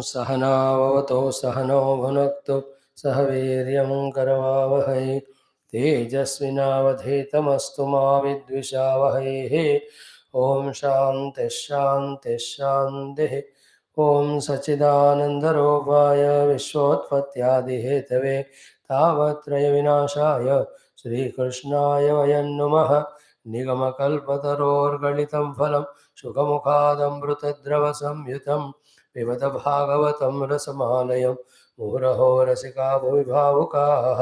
सहनाववतु सहनो भुनक्तु सह वीर्यं करवावहै तेजस्विनावधीतमस्तु मा विद्विषावहैः। ओम शांति शांति शांति। ओम सच्चिदानंदरूपाय विश्वोत्पत्त्यादिहेतवे तावत्रय विनाशाय श्रीकृष्णाय वयं नुमः। निगमकल्पतरोर्गलितं फलं सुखमुखादमृतद्रवसंयुतं पिबत भागवतं रसमालयं मुहुरहो रसिका भुवि भावुकाः।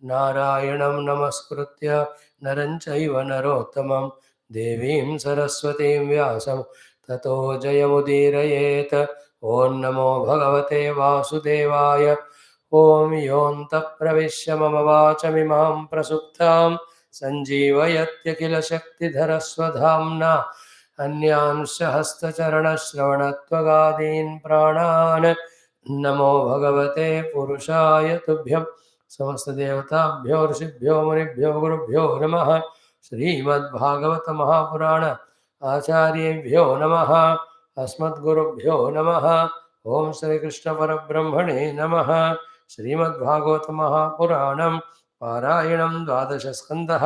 नारायणं नमस्कृत्य नरं चैव नरोत्तमं देवीं सरस्वतीं व्यासं ततो जयमुदीरयेत्। ॐ नमो भगवते वासुदेवाय। ॐ योऽन्तः प्रविश्य मम वाचमिमां प्रसुप्तां सञ्जीवयत्यखिलशक्तिधरस्वधाम्ना अन्यांश हस्तचरणश्रवणत्वगादीन् प्राणान् नमो भगवते पुरुषाय तुभ्यं। समस्त देवताभ्यो ऋषिभ्यो मुनिभ्यो गुरुभ्यो नमः। श्रीमद्भागवत महापुराण आचार्येभ्यो नमः। अस्मद्गुरुभ्यो नमः। ओम श्री कृष्ण परब्रह्मणे नमः। श्रीमद्भागवत महापुराणं पारायणं द्वादश स्कन्धः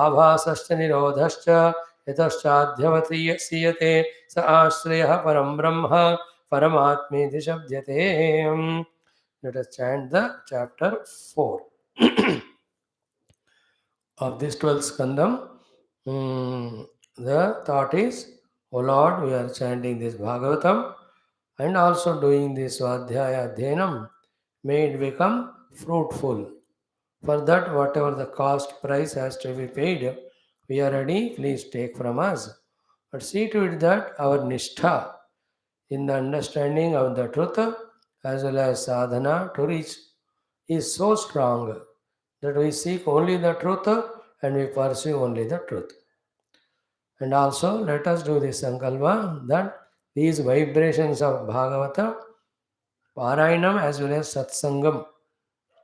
आभासश्च निरोधश्च यतश्चाध्यवतीयसीयते स आश्रयः परं ब्रह्म परमात्मेति शब्दते। Let us chant the chapter 4 of this 12th skandam. The thought is, O Lord, we are chanting this Bhagavatam and also doing this Svadhyaya Adhyanam. May it become fruitful. For that, whatever the cost price has to be paid, we are ready, please take from us. But see to it that our nishtha in the understanding of the truth as well as sadhana to reach is so strong that we seek only the truth and we pursue only the truth. And also let us do this sankalpa that these vibrations of Bhagavata, Parayanam as well as Satsangam,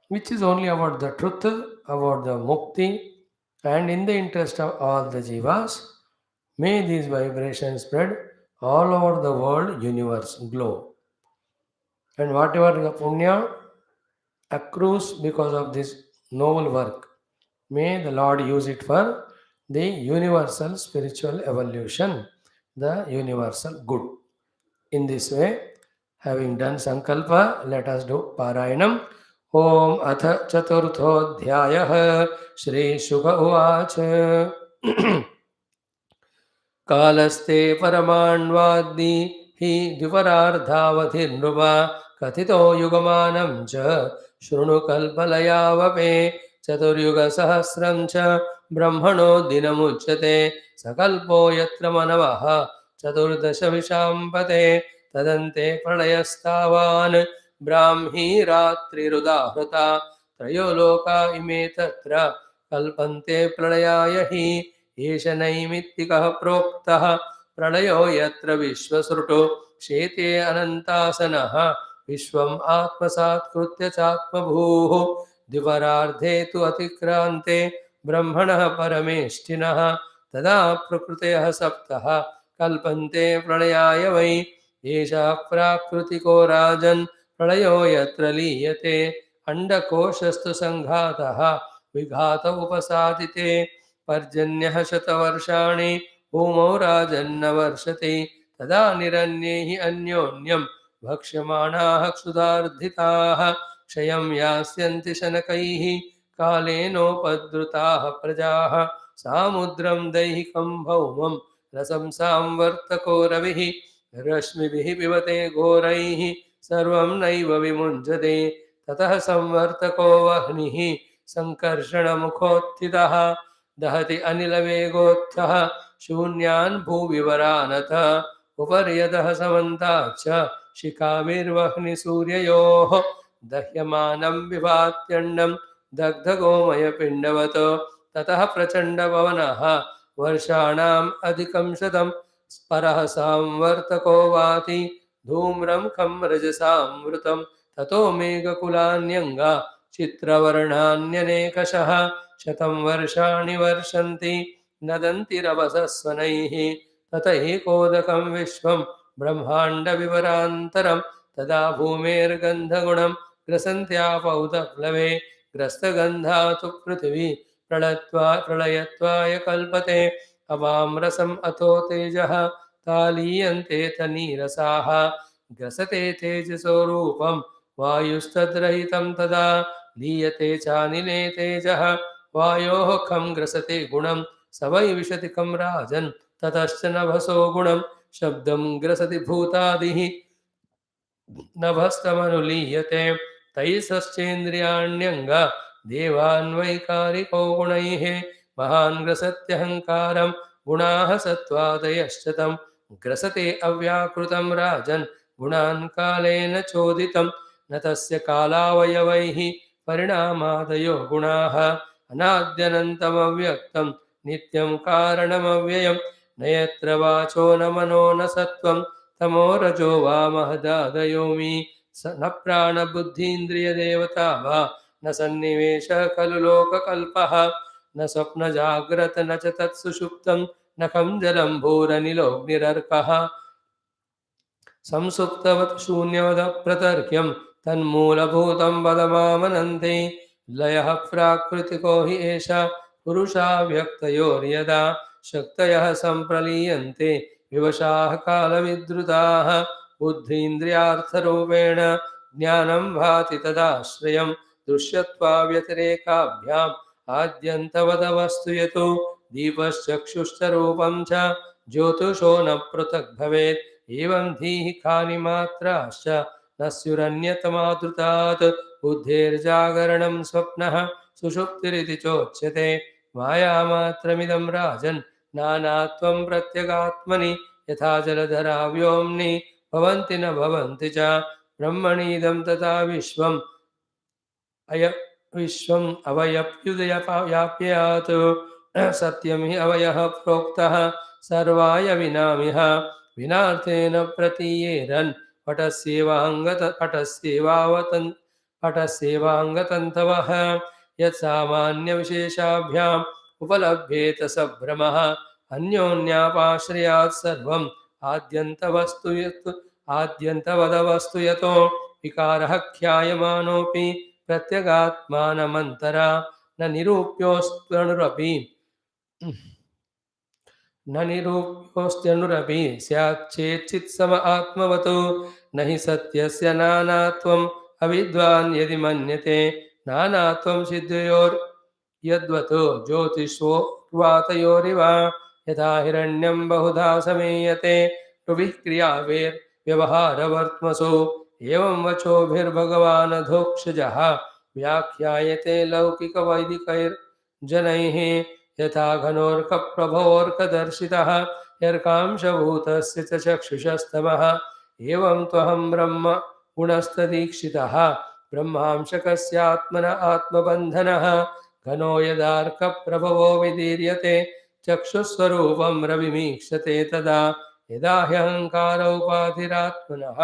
which is only about the truth, about the mukti, and in the interest of all the jivas, may these vibrations spread all over the world, universe, globe. And whatever the punya accrues because of this noble work, may the Lord use it for the universal spiritual evolution, the universal good. In this way, having done Sankalpa, let us do Parayanam. Om Atha Chaturthodhyayah Shri Shukha Uvacha Kalasте Paramanvadni Hi Dviparardhavadhirnruva Kathito Yugamanam Cha Shrunu Kalpalayavape Chaturyuga Sahasram Cha Brahmano Dinamuchyate Sakalpo Yatra Manavaha Chaturdasha Vishampate Tadante Pralayastavan Brahmi Ratri Rudahruta Trayoloka Ime Tatra Kalpante Pralayayahi एष नैमित्तिकः प्रोक्तः प्रलयो यत्र विश्वसृटो क्षेते अनन्तासनः विश्वम् आत्मसात्कृत्य चात्मभूः द्विपरार्धे तु अतिक्रान्ते ब्रह्मणः परमेष्ठिनः तदा प्रकृतयः सप्तः कल्पन्ते प्रलयाय वै एषः प्राकृतिको राजन् प्रलयो यत्र लीयते अण्डकोशस्तु सङ्घातः विघात उपसादिते पर्जन्यः शतवर्षाणि भूमौ राजन्न वर्षति तदा निरन्ये हि अन्योन्यं भक्ष्यमाणाः क्षुधार्धिताः क्षयं यास्यन्ति शनकैः कालेनोपद्रुताः प्रजाः सामुद्रं दैहिकं भौमं रसं सांवर्तको रविः रश्मिभिः पिबते घोरैः सर्वं नैव विमुञ्चते ततः संवर्तको वह्निः सङ्कर्षणमुखोत्थितः दहति अनिलवेगोत्थः शून्यान् भूविवरानथ उपर्यतः समन्ताच्च शिखाभिर्वह्निसूर्ययोः दह्यमानं विभात्यण्डं दग्धगोमयपिण्डवत् ततः प्रचण्डपवनः वर्षाणाम् अधिकं शतं परः सांवर्तको वाति धूम्रं खं रजसामृतं ततो मेघकुलान्यङ्गा चित्रवर्णान्यनेकशः शतं वर्षाणि वर्षन्ति नदन्ति रभसस्वनैः ततैकोदकं विश्वं ब्रह्माण्डविवरान्तरं तदा भूमेर्गन्धगुणं ग्रसन्त्यापौतप्लवे ग्रस्तगन्धा तु पृथिवी प्रलयत्वाय कल्पते अवां रसम् अथो तेजः तालीयन्ते तनीरसाः ग्रसते तेजसो रूपं वायुस्तद्रहितं तदा लीयते चानिले तेजः वायोः खं ग्रसते गुणं स वै विशति खं राजन् ततश्च नभसो गुणं शब्दं ग्रसति भूतादिः नभस्तमनुलीयते तैः देवान्वैकारिको गुणैः महान् ग्रसत्यहङ्कारं गुणाः सत्त्वादयश्च तं ग्रसते अव्याकृतं राजन् गुणान् कालेन चोदितं न तस्य कालावयवैः परिणामादयो गुणाः अनाद्यनन्तमव्यक्तं नित्यं कारणमव्ययं न यत्र वाचो न मनो न सत्त्वं तमो रजो वा महदादयोमि न प्राणबुद्धीन्द्रियदेवता वा न सन्निवेशः खलु लोककल्पः न स्वप्नजाग्रत न च तत्सुषुप्तं न खं जलं भूरनिलोऽग्निरर्कः संसुप्तवत् शून्यवदप्रतर्क्यं तन्मूलभूतं वदमामनन्ति लयः प्राकृतिको हि एष पुरुषा व्यक्तयोर्यदा शक्तयः सम्प्रलीयन्ते विवशाः कालविद्रुताः बुद्धीन्द्रियार्थरूपेण ज्ञानं भाति तदाश्रयं दृश्यत्वाव्यतिरेकाभ्याम् आद्यन्तवदवस्तु यतो दीपश्चक्षुश्च रूपं च ज्योतिषो न पृथक् भवेत् एवं धीः कानिमात्राश्च न स्युरन्यतमादृतात् बुद्धेर्जागरणं स्वप्नः सुषुप्तिरिति चोच्यते मायामात्रमिदं राजन् नानात्वं प्रत्यगात्मनि यथा जलधरा व्योम्नि भवन्ति न भवन्ति च ब्रह्मणीदं तथा विश्वम् विश्वम् अवयप्युदयाप्यात् सत्यं हि अवयः प्रोक्तः सर्वाय विनामिह विनार्थेन प्रतीयेरन् पटस्येवाङ्गतन्तवः यत्सामान्यविशेषाभ्याम् उपलभ्येत स भ्रमः अन्योन्यापाश्रयात् सर्वम् आद्यन्तवदवस्तु यतो विकारः ख्यायमानोऽपि प्रत्यगात्मानमन्तरा न निरूप्योऽस्त्यनुरपि स्याच्चेच्चित्सम आत्मवतो न हि सत्यस्य नानात्वम् अविद्वान् यदि मन्यते नानात्वं सिद्धयोर्यद्वतो ज्योतिषोर्वातयोरिव यथा हिरण्यं बहुधा समेयते ऋभिः क्रियाभिर्व्यवहारवर्त्मसु एवं वचोभिर्भगवानधोक्षजः व्याख्यायते लौकिकवैदिकैर्जनैः यथा घनोर्कप्रभोर्कदर्शितः यर्कांशभूतस्य च चक्षुषस्तमः एवं त्वहं ब्रह्म गुणस्तदीक्षितः ब्रह्मांशकस्यात्मन आत्मबन्धनः घनो यदार्कप्रभवो विदीर्यते चक्षुस्वरूपं रविमीक्षते तदा यदा ह्यहङ्कारोपाधिरात्मनः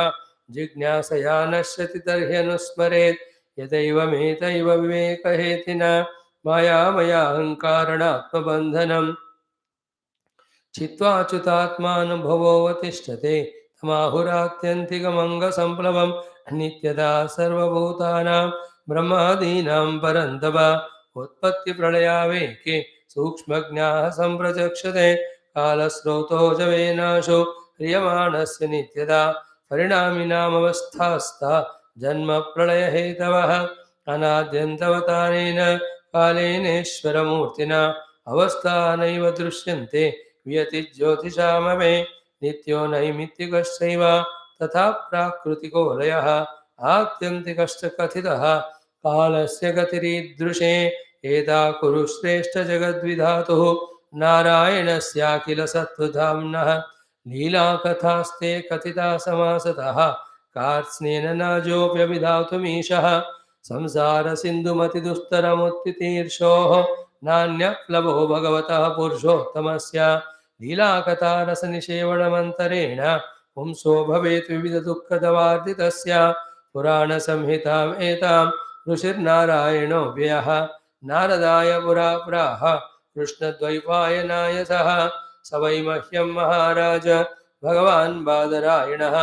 जिज्ञासया नश्यति तर्ह्यनुस्मरेत् यदैवमेतैव विवेकहेतिना मायामयाहङ्कारणात्मबन्धनम् चित्वाच्युतात्मानुभवोऽवतिष्ठते तमाहुरात्यन्तिकमङ्गसम्प्लवं नित्यदा सर्वभूतानां ब्रह्मादीनां परन्तप उत्पत्तिप्रलयावेके सूक्ष्मज्ञाः सम्प्रचक्षते कालस्रोतो जवेनाशो ह्रियमाणस्य नित्यदा परिणामिनामवस्थास्ता जन्मप्रलयहेतवः अनाद्यन्तवतारेण कालेनेश्वरमूर्तिना अवस्था नैव दृश्यन्ते वियतिज्योतिषामवे नित्यो नैमित्तिकश्चैव तथा प्राकृतिको लयः आत्यन्तिकश्च कथितः कालस्य गतिरीदृशे एता कुरु श्रेष्ठ जगद्विधातुः नारायणस्याखिल सत्त्वधाम्नः लीलाकथास्ते कथिता समासतः कार्त्स्नेन नाजोऽप्यभिधातुमीशः संसारसिन्धुमतिदुस्तरमुत्तितीर्षोः नान्यप्लवो भगवतः पुरुषोत्तमस्य लीलाकथारसनिषेवणमन्तरेण पुंसो भवेत् विविधदुःखदवार्दितस्य पुराणसंहिताम् एतां ऋषिर्नारायणो व्ययः नारदाय पुरा प्राह कृष्णद्वैपायनाय सः स वै मह्यं महाराज भगवान् बादरायणः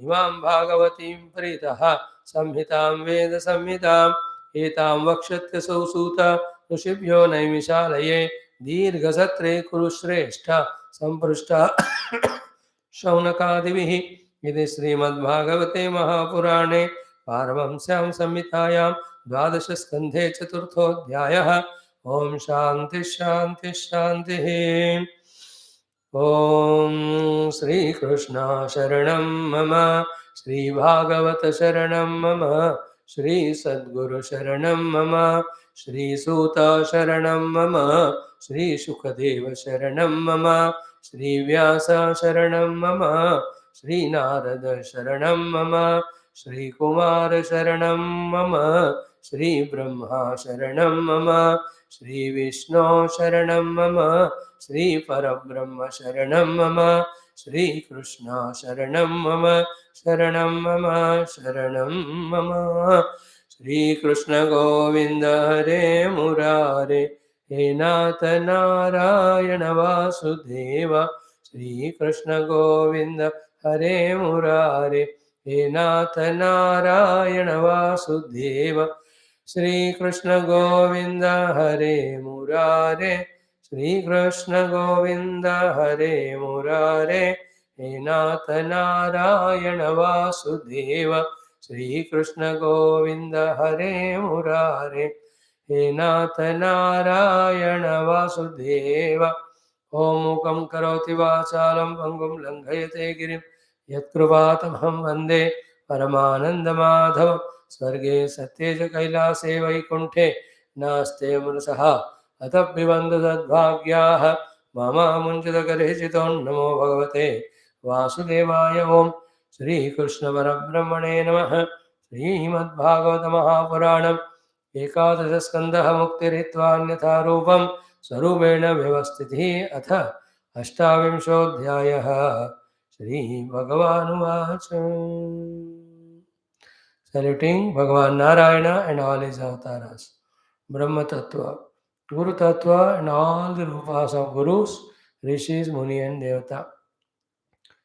imam bhagavatim pritaha samhitam veda samhitam etam vakshatyasau suta ऋषिभ्यो नैमिषालये दीर्घसत्रे कुरुश्रेष्ठ सम्पृष्टा शौनकादिभिः इति श्रीमद्भागवते महापुराणे पारमहंस्यां संहितायां द्वादशस्कन्धे चतुर्थोऽध्यायः। ॐ शान्तिः शान्तिः शान्तिः। ॐ श्रीकृष्ण शरणं मम, श्रीभागवत शरणं मम, श्रीसद्गुरु शरणं मम, श्रीसूत शरणं मम, श्रीशुकदेव शरणं मम, श्रीव्यास शरणं मम, श्रीनारद शरणं मम, श्रीकुमार शरणं मम, श्रीब्रह्मा शरणं मम, श्रीविष्णु शरणं मम, श्रीपरब्रह्म शरणं मम, श्रीकृष्ण शरणं मम, शरणं मम, शरणं मम। श्रीकृष्ण गोविन्द हरे मुरारे, हे नाथ नारायण वासुदेव। श्रीकृष्ण गोविन्द हरे मुरारे, हे नाथ नारायण वासुदेव। श्रीकृष्ण गोविन्द हरे मुरारे, श्रीकृष्ण गोविन्द हरे मुरारे, हे नाथ नारायण वासुदेव। श्रीकृष्ण गोविन्द हरे मुरारे, हे नाथ नारायण वासुदेव। ॐ मूकं करोति वाचालं पङ्गुं लङ्घयते गिरिं यत्कृपातमहं वन्दे परमानन्दमाधवं। स्वर्गे सत्ये च कैलासे वैकुण्ठे नास्ते मनसः अतःपिबन्धु तद्भाग्याः मामामुञ्चितकरिचितो नमो भगवते वासुदेवाय। ॐ श्रीकृष्णपरब्रह्मणे नमः। श्रीमद्भागवत महापुराणम् एकादशस्कन्धः मुक्तिरित्वान्यथा रूपं स्वरूपेण व्यवस्थितिः। अथ अष्टाविंशोऽध्यायः। श्रीभगवानुवाच। Saluting Bhagavan Narayana and all his avatars. Brahma Tattva, Guru Tattva and all the rupas of Gurus, Rishis, Muni and Devata.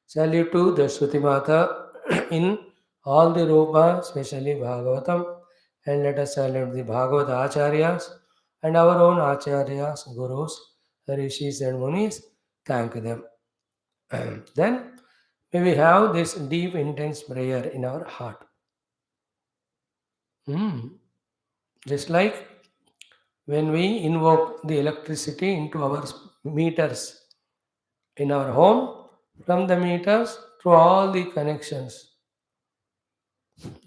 Salute to the Shruti Mata in all the rupas, especially Bhagavatam, and let us salute the Bhagavad Acharyas and our own Acharyas, Gurus, Rishis and Munis. Thank them. Then may we have this deep, intense prayer in our heart. Just like when we invoke the electricity into our meters in our home, from the meters through all the connections,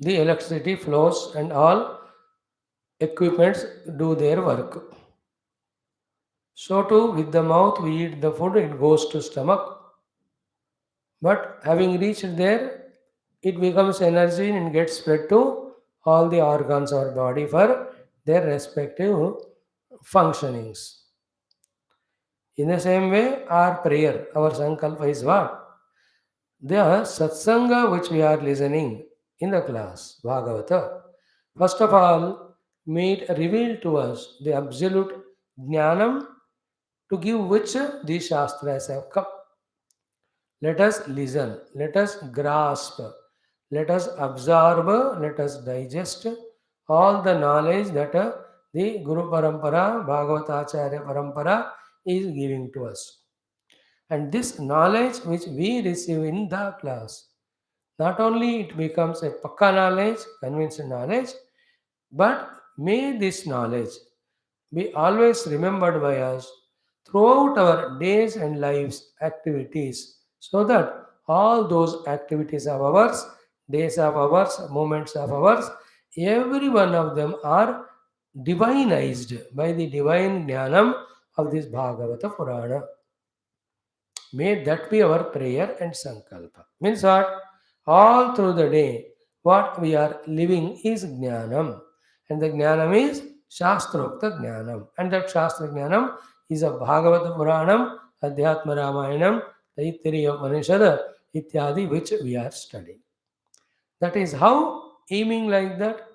the electricity flows and all equipments do their work. So too with the mouth we eat the food, it goes to stomach. But having reached there, it becomes energy and gets spread to all the organs of our body for their respective functionings. In the same way, our prayer, our sankalpa is what? The satsanga which we are listening in the class, Bhagavata. First of all, may it reveal to us the absolute jnanam to give which these shastras have come. Let us listen, let us grasp, let us absorb, let us digest all the knowledge that the Guru Parampara, Bhagavatacharya Parampara is giving to us. And this knowledge which we receive in the class, not only it becomes a pakka knowledge, convinced knowledge, but may this knowledge be always remembered by us throughout our days and lives activities, so that all those activities of ours, days of ours, moments of ours, every one of them are divinized by the divine jnanam of this Bhagavata Purana. May that be our prayer and sankalpa. Means what? All through the day, what we are living is jnanam. And the jnanam is Shastrokta jnanam. And that Shastra jnanam is a Bhagavata Puranam, Adhyatma Ramayanam, Taittiriya Upanishad, ityadi, which we are studying. That is how, aiming like that,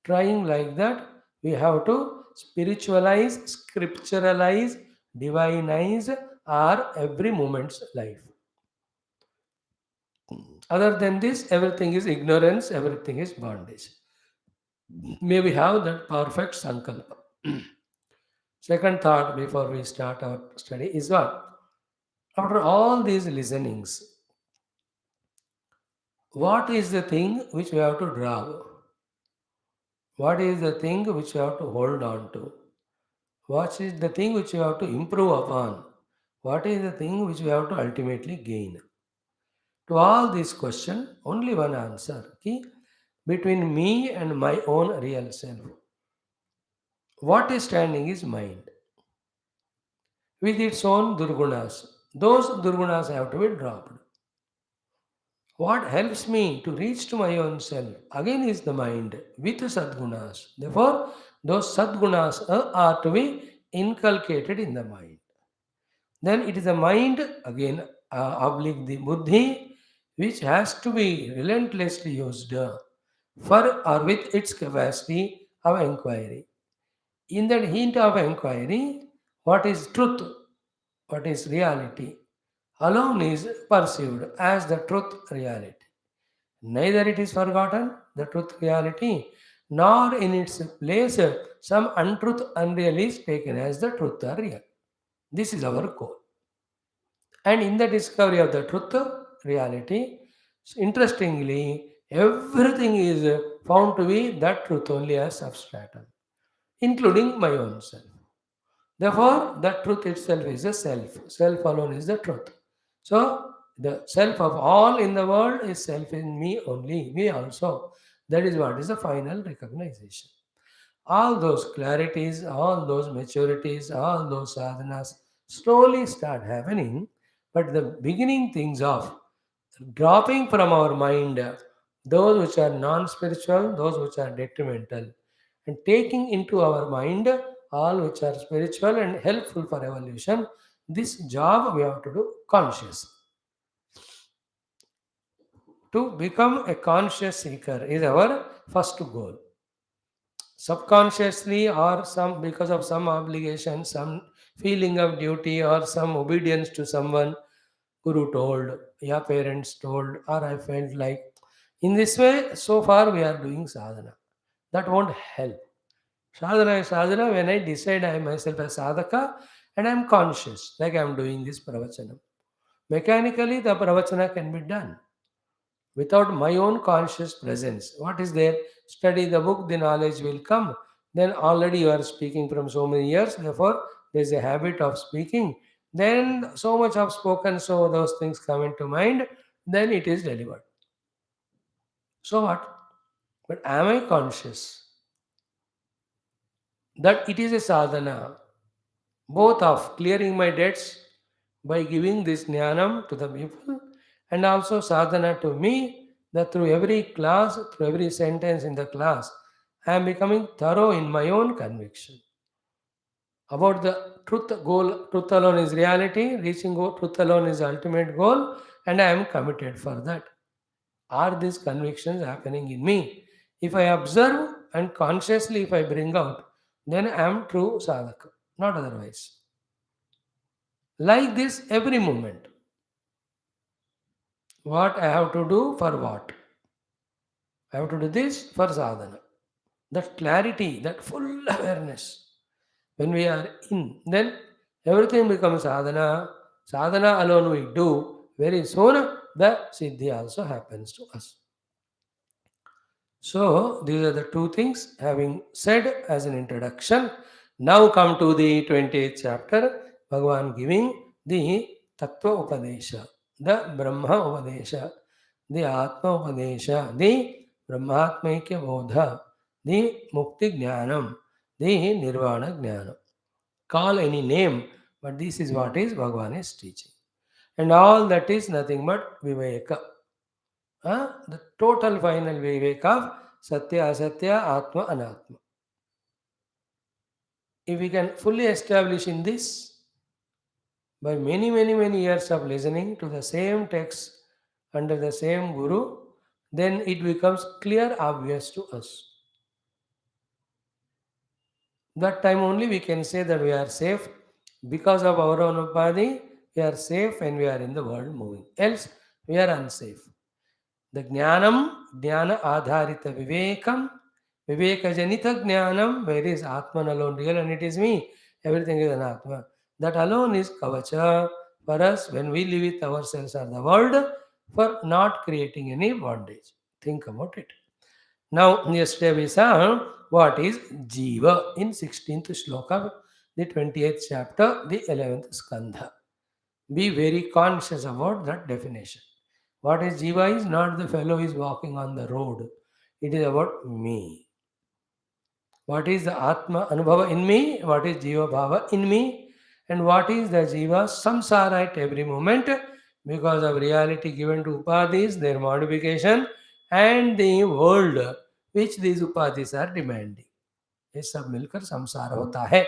trying like that, we have to spiritualize, scripturalize, divinize our every moment's life. Other than this, everything is ignorance, everything is bondage. May we have that perfect sankalpa. Second thought before we start our study is what? After all these listenings, what is the thing which we have to draw? What is the thing which you have to hold on to? What is the thing which you have to improve upon? What is the thing which you have to ultimately gain? To all these questions, only one answer. Ki, between me and my own real self. What is standing is mind with its own durgunas. Those durgunas have to be dropped. What helps me to reach to my own self again is the mind with sadgunas. Therefore, those sadgunas are to be inculcated in the mind. Then it is the mind again, oblique the buddhi, which has to be relentlessly used for or with its capacity of inquiry. In that hint of inquiry, what is truth, what is reality, alone is perceived as the truth reality. Neither it is forgotten, the truth reality, nor in its place some untruth unreal is taken as the truth or real. This is our goal. And in the discovery of the truth reality, interestingly, everything is found to be that truth only as substratum, including my own self. Therefore, the truth itself is a self. Self alone is the truth. So, the self of all in the world is self in me only, me also. That is what is the final recognition. All those clarities, all those maturities, all those sadhanas slowly start happening. But the beginning things of dropping from our mind those which are non spiritual, those which are detrimental, and taking into our mind all which are spiritual and helpful for evolution. This job we have to do conscious. To become a conscious seeker is our first goal. Subconsciously, or some because of some obligation, some feeling of duty, or some obedience to someone, guru told, your parents told, or I felt like. In this way, so far we are doing sadhana. That won't help. Sadhana is sadhana when I decide I myself as sadhaka and I am conscious, like I am doing this pravachana. Mechanically, the pravachana can be done without my own conscious presence. What is there? Study the book, the knowledge will come. Then already you are speaking from so many years, therefore, there is a habit of speaking. Then so much of spoken, so those things come into mind, then it is delivered. So what? But am I conscious that it is a sadhana, both of clearing my debts by giving this jnanam to the people, and also sadhana to me, that through every class, through every sentence in the class, I am becoming thorough in my own conviction about the truth goal. Truth alone is reality, reaching truth alone is the ultimate goal, and I am committed for that. Are these convictions happening in me? If I observe and consciously if I bring out, then I am true sadhaka, not otherwise. Like this every moment. What I have to do for what? I have to do this for sadhana. That clarity, that full awareness. When we are in, then everything becomes sadhana. Sadhana alone we do. Very soon the siddhi also happens to us. So, these are the two things having said as an introduction. Now come to the 20th chapter, Bhagavan giving the Tattva Upadesha, the Brahma Upadesha, the Atma Upadesha, the Brahmatmaikya Bodha, the Mukti Jnanam, the Nirvana Jnanam. Call any name, but this is what is Bhagavan is teaching. And all that is nothing but Viveka. The total final vivek of Satya, Asatya, Atma, Anatma. If we can fully establish in this, by many, many, many years of listening to the same text under the same Guru, then it becomes clear, obvious to us. That time only we can say that we are safe because of our own upadhi. We are safe when we are in the world moving. Else, we are unsafe. The Jnanam, Jnana Adharita Vivekam, Viveka Janita Jnanam, where is Atman alone real and it is me, everything is an Atma. That alone is Kavacha for us when we live with ourselves or the world for not creating any bondage. Think about it. Now, yesterday we saw what is Jiva in 16th shloka, the 20th chapter, the 11th skandha. Be very conscious about that definition. What is Jiva is not the fellow who is walking on the road. It is about me. What is the Atma Anubhava in me? What is Jiva Bhava in me? And what is the Jiva samsara at every moment? Because of reality given to Upadhis, their modification, and the world which these Upadhis are demanding. ये सब मिलकर संसार होता है.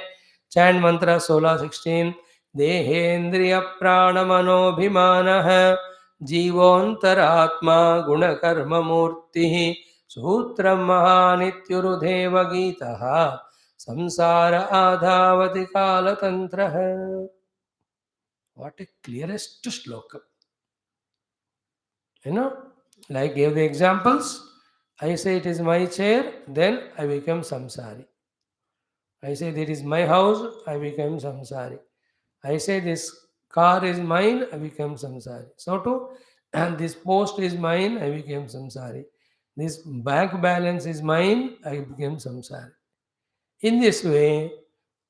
चैंड मंत्र 16-16 देहेन्द्रिय प्राण मनोभिमान जीवोन्तरात्मा गुणकर्म मूर्ति सूत्र महानित्युरुधेव गीतः संसार आधावति कालतंत्र. What a clearest shloka. Like gave the examples. I say it is my chair, then I become samsari. I say that is my house, I become samsari. I say this car is mine, I become samsari. So too, and this post is mine, I became samsari. This bank balance is mine, I became samsari. In this way,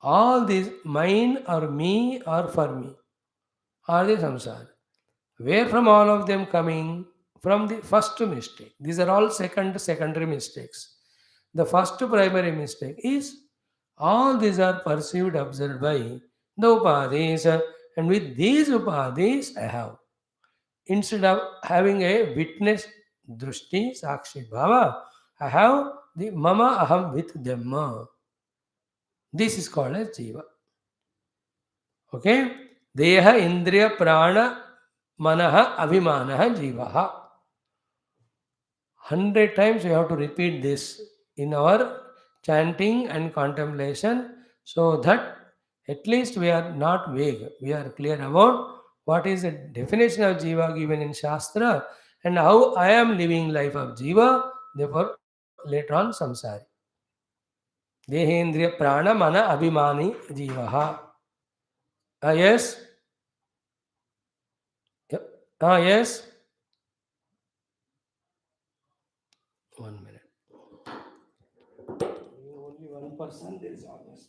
all these mine or me or for me are the samsara. Where from all of them coming? From the first mistake. These are all secondary mistakes. The first primary mistake is all these are perceived, observed by the upadhis, and with these upadhis I have. Instead of having a witness, drushti, sakshi, bhava, I have the mama aham with them. This is called as jiva. Okay? Deha, indriya, prana, manaha, abhimanaha, jivaha. 100 times we have to repeat this in our chanting and contemplation so that at least we are not vague. We are clear about what is the definition of jiva given in Shastra and how I am living life of jiva, therefore later on samsari. Dehendriya prana mana abhimani jivaha. Yes? Yep. Yes? 1 minute. Only one person, there is almost.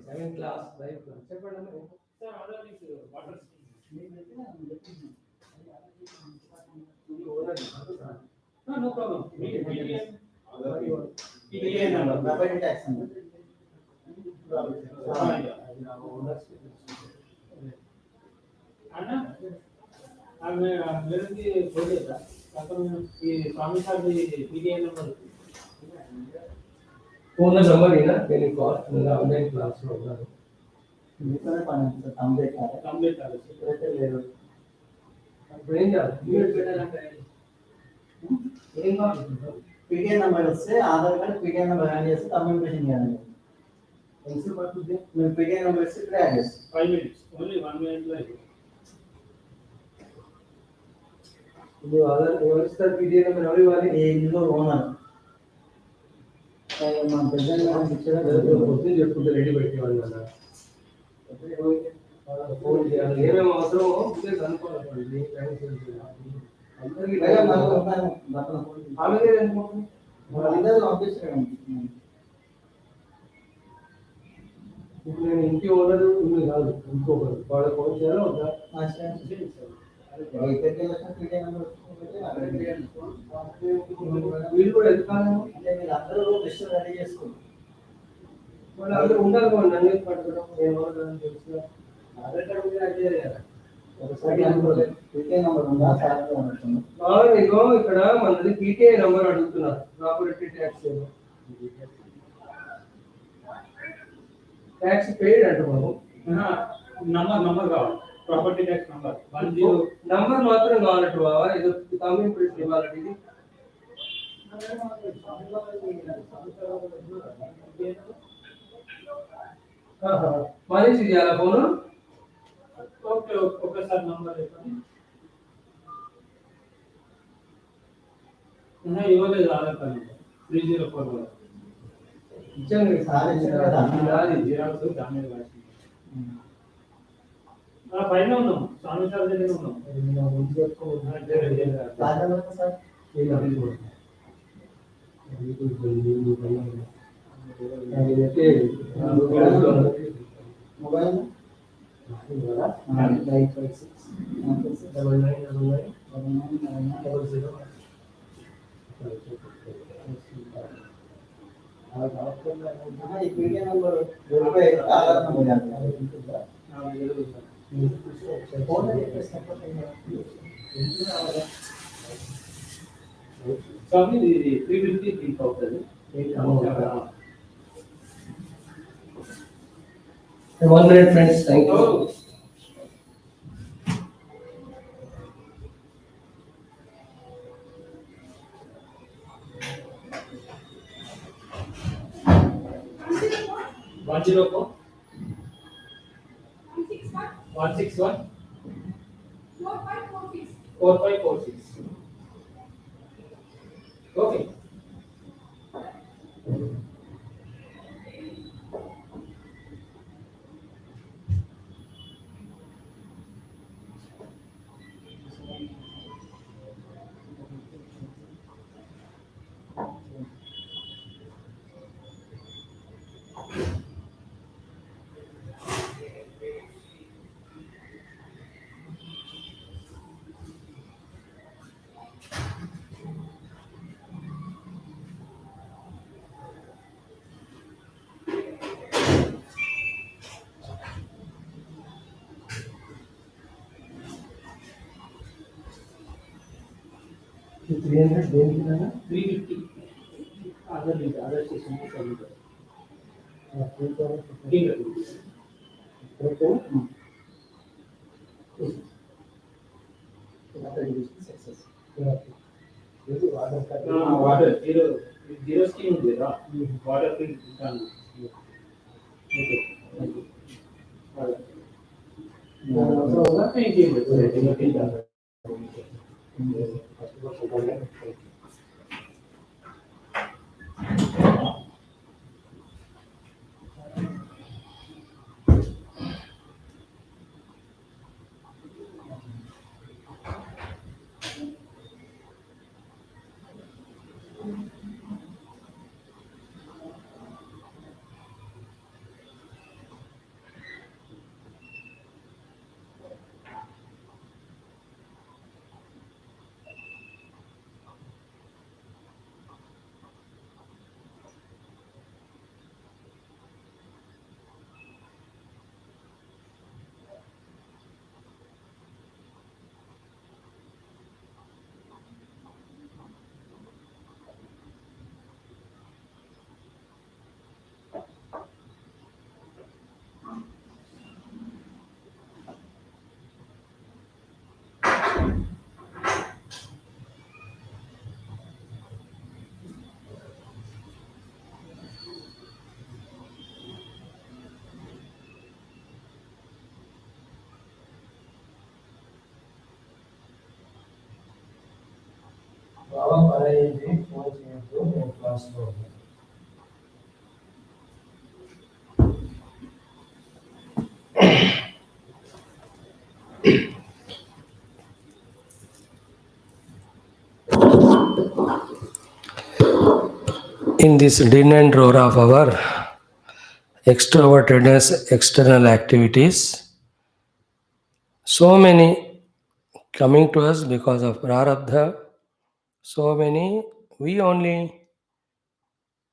Seventh class, ninth class. Sir, order is water. No, no problem. PDA number. Property tax number. Phone number అయినా నేను call online క్లాస్లో ఉన్నాను మీతోనే పని complete కాదు ఇప్పుడైతే లేదు ఇప్పుడు ఏం చేయాలి ఏం కావాలి పీడిఎన్ నెంబర్ వస్తే ఆధార్ కార్డు పీడిఎన్ నెంబర్ యాడ్ చేసి కమ్యూనికేషన్ చేయాలి ఎంతసేపు పడుతుంది మేము పీడిఎన్ నెంబర్ ఇస్తే ఇప్పుడు యాడ్ చేస్తాం 5 minutes ఓన్లీ 1 minute లో ఇది ఆధార్ ఎవరిస్తారు పీడిఎన్ నెంబర్ ఎవరు ఇవ్వాలి ఏ ఇల్లు ఓనర్ మన పెద్ద పొద్దున్న చెప్పుకుంటే రెడీ పెట్టేవాళ్ళు కదా ఫోన్ చేయాలి ఏమేమి అవసరమో ముందే కనుక్కోవాలి అందరికీ ఆమె అందరూ పంపిస్తాను ఇప్పుడు నేను ఇంటి ఓనర్ ఇల్లు కాదు ఇంకొకరు వాళ్ళ ఫోన్ చేయాలి వద్దా వీళ్ళు కూడా ఎదుకాను అంటే మీరు అందరూ లిస్ట్ రెడీ చేసుకోండి వాళ్ళు అందరూ ఉండాలి నన్ను పట్టుకోవడం ఏమవుతుందని తెలుసు ఆధార్ కార్డు మీద అడిగారు కదా ఇగో ఇక్కడ మనది పీటీఐ నంబర్ అడుగుతున్నారు ప్రాపర్టీ ట్యాక్స్ ట్యాక్స్ పెయిడ్ అంట బాబు నంబర్ కావాలి ప్రాపర్టీ ట్యాక్స్ నంబర్ 10 నంబర్ మాత్రం కావాలంట బాబా ఇది కమ్యూనికేషన్ ఇవ్వాలంటే ఇది మనిషి చేయాలా ఫోను? ఓకే ఒకసారి నంబర్ చెప్పండి. ఇవ్వలేదు ఆధార్ కార్డు 304 ఇచ్చాను సార్ ఇచ్చాను కదా అది జిరాక్స్ దాని రాసి పైన ఉన్నాం స్వామి సార్ దగ్గర ఉన్నాం సార్ మొబైల్ 956 ఈ పీడియా నంబర్ ఆధార్ నంబర్ ఫోన్ స్వామి ఇది 350 థింక్ అవుతుంది 1 minute friends, thank you. One zero four 161 4546. Okay. तो 300 देन कितना ना 350 other station में चली गई आपको तो ठीक है करते हो सक्सेस ये तो आधार कार्ड वाटर जीरो स्कीम ఉంది కదా వాటర్ ఫిల్ ఇస్తాను ఓకే बाबा पढ़ाई थी फोन चाहिए तो मैं क्लास में in this din and roar of our extrovertedness, external activities, so many coming to us because of prarabdha, so many we only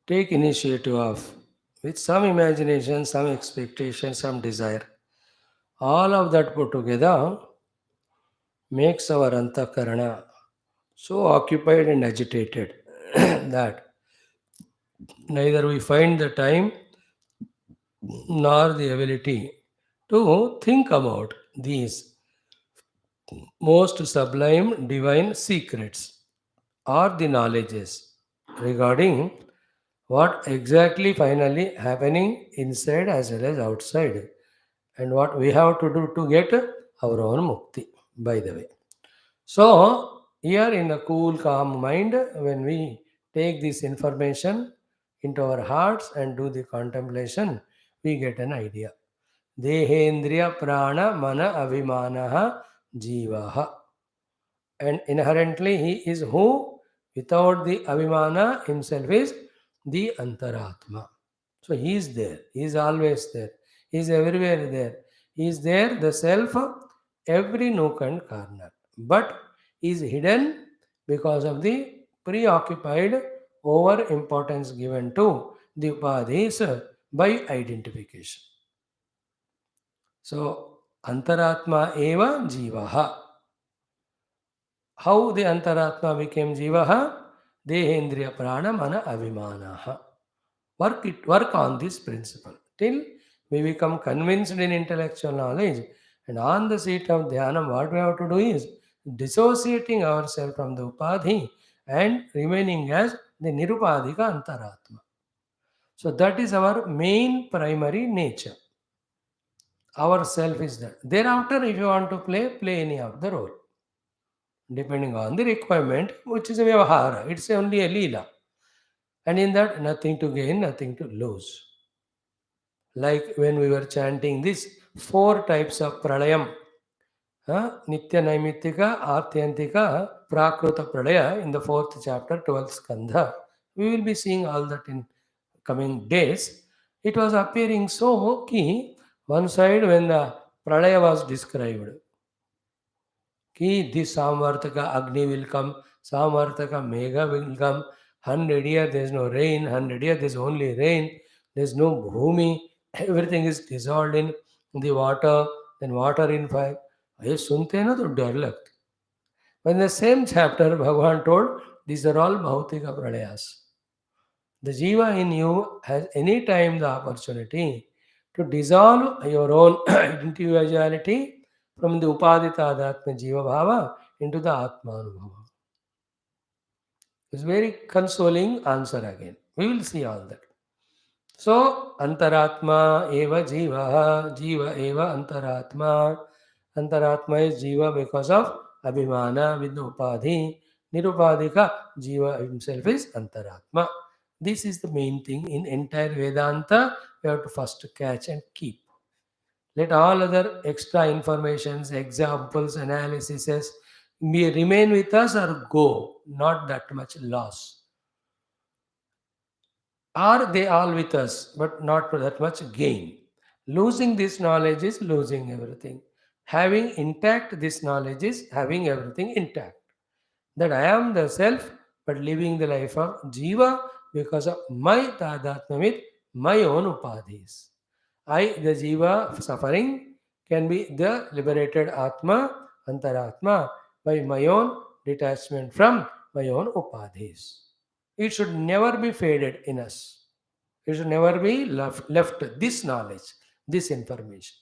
take initiative of with some imagination, some expectation, some desire. All of that put together makes our antakarana so occupied and agitated that neither we find the time nor the ability to think about these most sublime divine secrets or the knowledges regarding what exactly finally happening inside as well as outside, and what we have to do to get our own mukti, by the way. So here in a cool calm mind, when we take this information into our hearts and do the contemplation, we get an idea. Dehendriya prana mana avimanaha jivaha, and inherently he is who? Without the avimana himself is the antaratma. So he is there, he is always there, he is everywhere there, he is there, the self, every nook and corner, but is hidden because of the preoccupied over importance given to the upadhis by identification. So antaratma eva jivaha. How the antaratma became jivaha? Dehendriya prana mana avimanaha. Work on this principle till we become convinced in intellectual knowledge. And on the seat of dhyana, what we have to do is dissociating ourselves from the upadhi and remaining as the nirupadhika antaratma. So that is our main primary nature. Our self is that. Thereafter, if you want to play any of the role, depending on the requirement, which is a vyavahara. It's only a leela. And in that, nothing to gain, nothing to lose. Like when we were chanting these four types of pralayam, Nitya Naimittika, Atyantika, Prakruta Pralaya in the fourth chapter, 12th Skandha. We will be seeing all that in coming days. It was appearing so key. One side when the Pralaya was described, कि this Samvartaka Agni will come, Samvartaka Megha will come, 100 years there is no rain, 100 years there is only rain, there is no bhumi, everything is dissolved in the water, then water in fire. ये सुनते हैं ना तो डर लगता है. But in the same chapter, Bhagavan told, these are all bhautika pralayas. The jiva in you has any time the opportunity to dissolve your own individuality from the upadita adatma jiva bhava into the atma anubhava. It's very consoling answer again. We will see all that. So, antaratma eva jiva, jiva eva antaratma. Antaratma is jiva because of abhimana with the upadhi. Nirupadhika, jiva himself is antaratma. This is the main thing in entire Vedanta. We have to first catch and keep. Let all other extra informations, examples, analyses remain with us or go. Not that much loss. Are they all with us, but not that much gain? Losing this knowledge is losing everything. Having intact this knowledge is having everything intact. That I am the self, but living the life of Jiva because of my Tadatma with my own upadhis. I, the Jiva suffering, can be the liberated Atma, Antaratma, by my own detachment from my own upadhis. It should never be faded in us. It should never be left this knowledge, this information.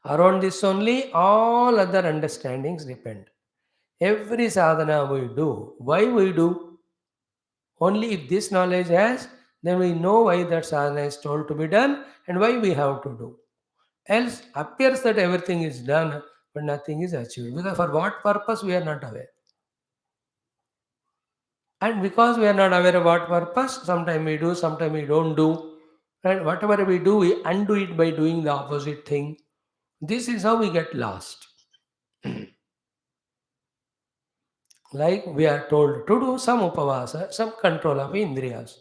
Around this only all other understandings depend. Every sadhana we do, why we do? Only if this knowledge has, then we know why that sadhana is told to be done and why we have to do. Else appears that everything is done, but nothing is achieved. Because for what purpose we are not aware. And because we are not aware of what purpose, sometimes we do, sometimes we don't do. And whatever we do, we undo it by doing the opposite thing. This is how we get lost. Like we are told to do some upavasa, some control of indriyas.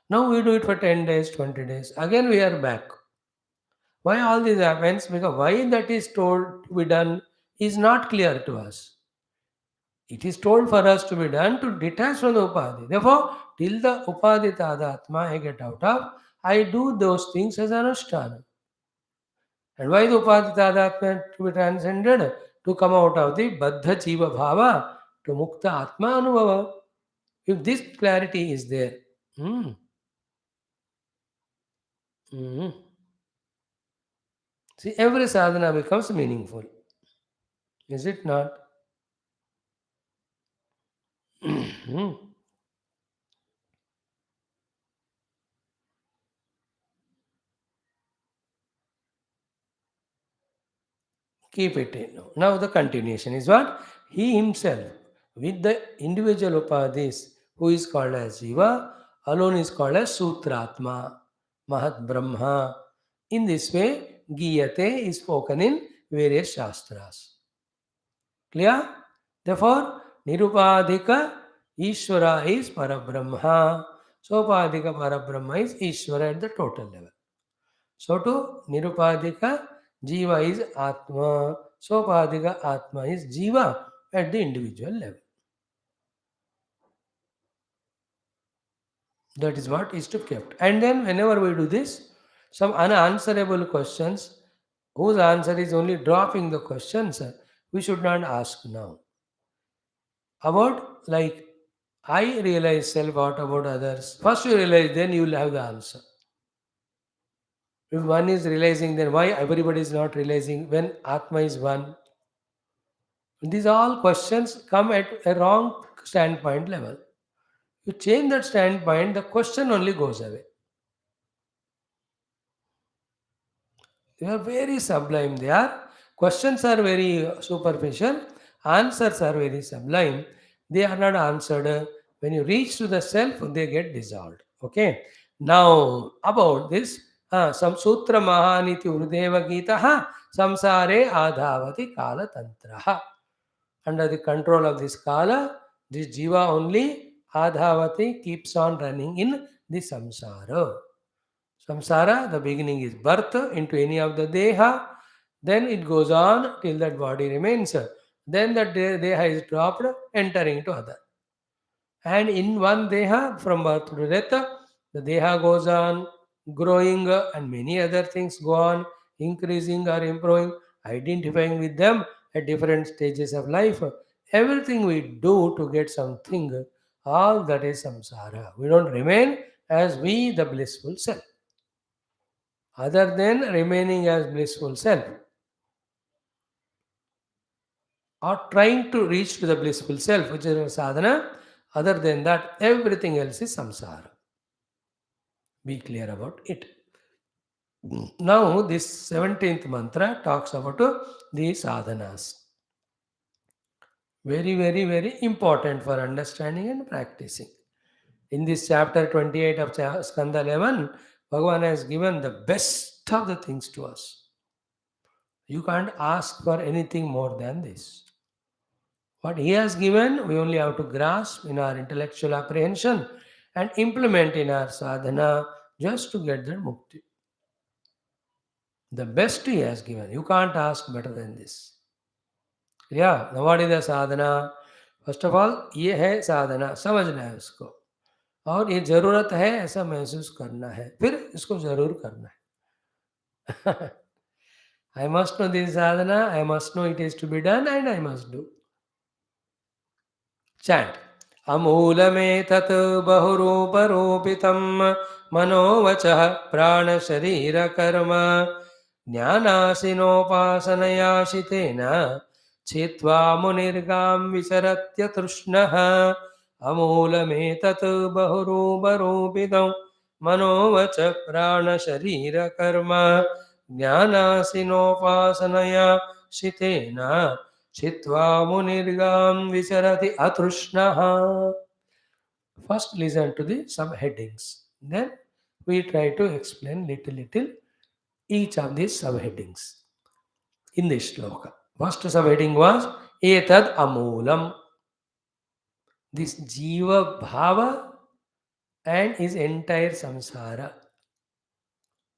Now we do it for 10 days, 20 days. Again we are back. Why all this happens? Because why that is told to be done is not clear to us. It is told for us to be done to detach from the upadhi. Therefore, till the upadhi tadatma I get out of, I do those things as anushtana. And why the upadhi tadatma to be transcended? To come out of the baddha jiva bhava to mukta atma anubhava. If this clarity is there, mm, mm, see, every sadhana becomes meaningful. Is it not? Keep it in. Now the continuation is what? He himself, with the individual upadhis, who is called as Jiva, alone is called as Sutratma, Mahat Brahma. In this way, Giyate is spoken in various Shastras. Clear? Therefore, Nirupadhika Ishvara is Parabrahma. Sopadhika Parabrahma is Ishvara at the total level. So to Nirupadhika Jiva is Atma. Sopadhika Atma is Jiva at the individual level. That is what is to be kept. And then whenever we do this, some unanswerable questions, whose answer is only dropping the questions, we should not ask now. About like I realize self, what about others? First you realize, then you will have the answer. If one is realizing, then why everybody is not realizing when Atma is one? These all questions come at a wrong standpoint level. You change that standpoint, the question only goes away. They are very sublime. They are questions are very superficial, answers are very sublime. They are not answered. When you reach to the self, they get dissolved. Okay. Now about this, some sutra mahaniti urdeva gita samsare adhavati kala tantra. Under the control of this kala, this jiva only adhavati keeps on running in the samsara. Samsara, the beginning is birth into any of the deha, then it goes on till that body remains. Then that deha is dropped, entering into other. And in one deha, from birth to death, the deha goes on growing and many other things go on, increasing or improving, identifying with them at different stages of life. Everything we do to get something, all that is samsara. We don't remain as we, the blissful self, other than remaining as blissful self or trying to reach to the blissful self, which is a sadhana. Other than that, everything else is samsara. Be clear about it. Now, this 17th mantra talks about the sadhanas. Very, very, very important for understanding and practicing. In this chapter 28 of Skandha 11, Bhagavan has given the best of the things to us. You can't ask for anything more than this. What he has given, we only have to grasp in our intellectual apprehension and implement in our sadhana just to get that mukti. The best he has given. You can't ask better than this. Yeah, now what is the sadhana? First of all ये है साधना, समझना है उसको, और ये जरूरत है ऐसा महसूस करना है, फिर इसको जरूर करना है. I must know this sadhana, I must know it is to be done, and I must do. Chant. अमूलमेतत् बहुरूपरूपितं मनोवचः प्राणशरीरकर्म ज्ञानासिनोपासनयाशितेन छित्त्वा मुनिर्गां विचरत्य तृष्णः. अमूलमेतत् बहुरूपरूपितं मनोवच प्राणशरीरकर्म ज्ञानासिनोपासनया शितेन Chitva munirgam vicharati atrushnaha. First listen to the subheadings. Then we try to explain little each of these subheadings in this shloka. First subheading was Etad Amulam. This Jiva Bhava and his entire samsara.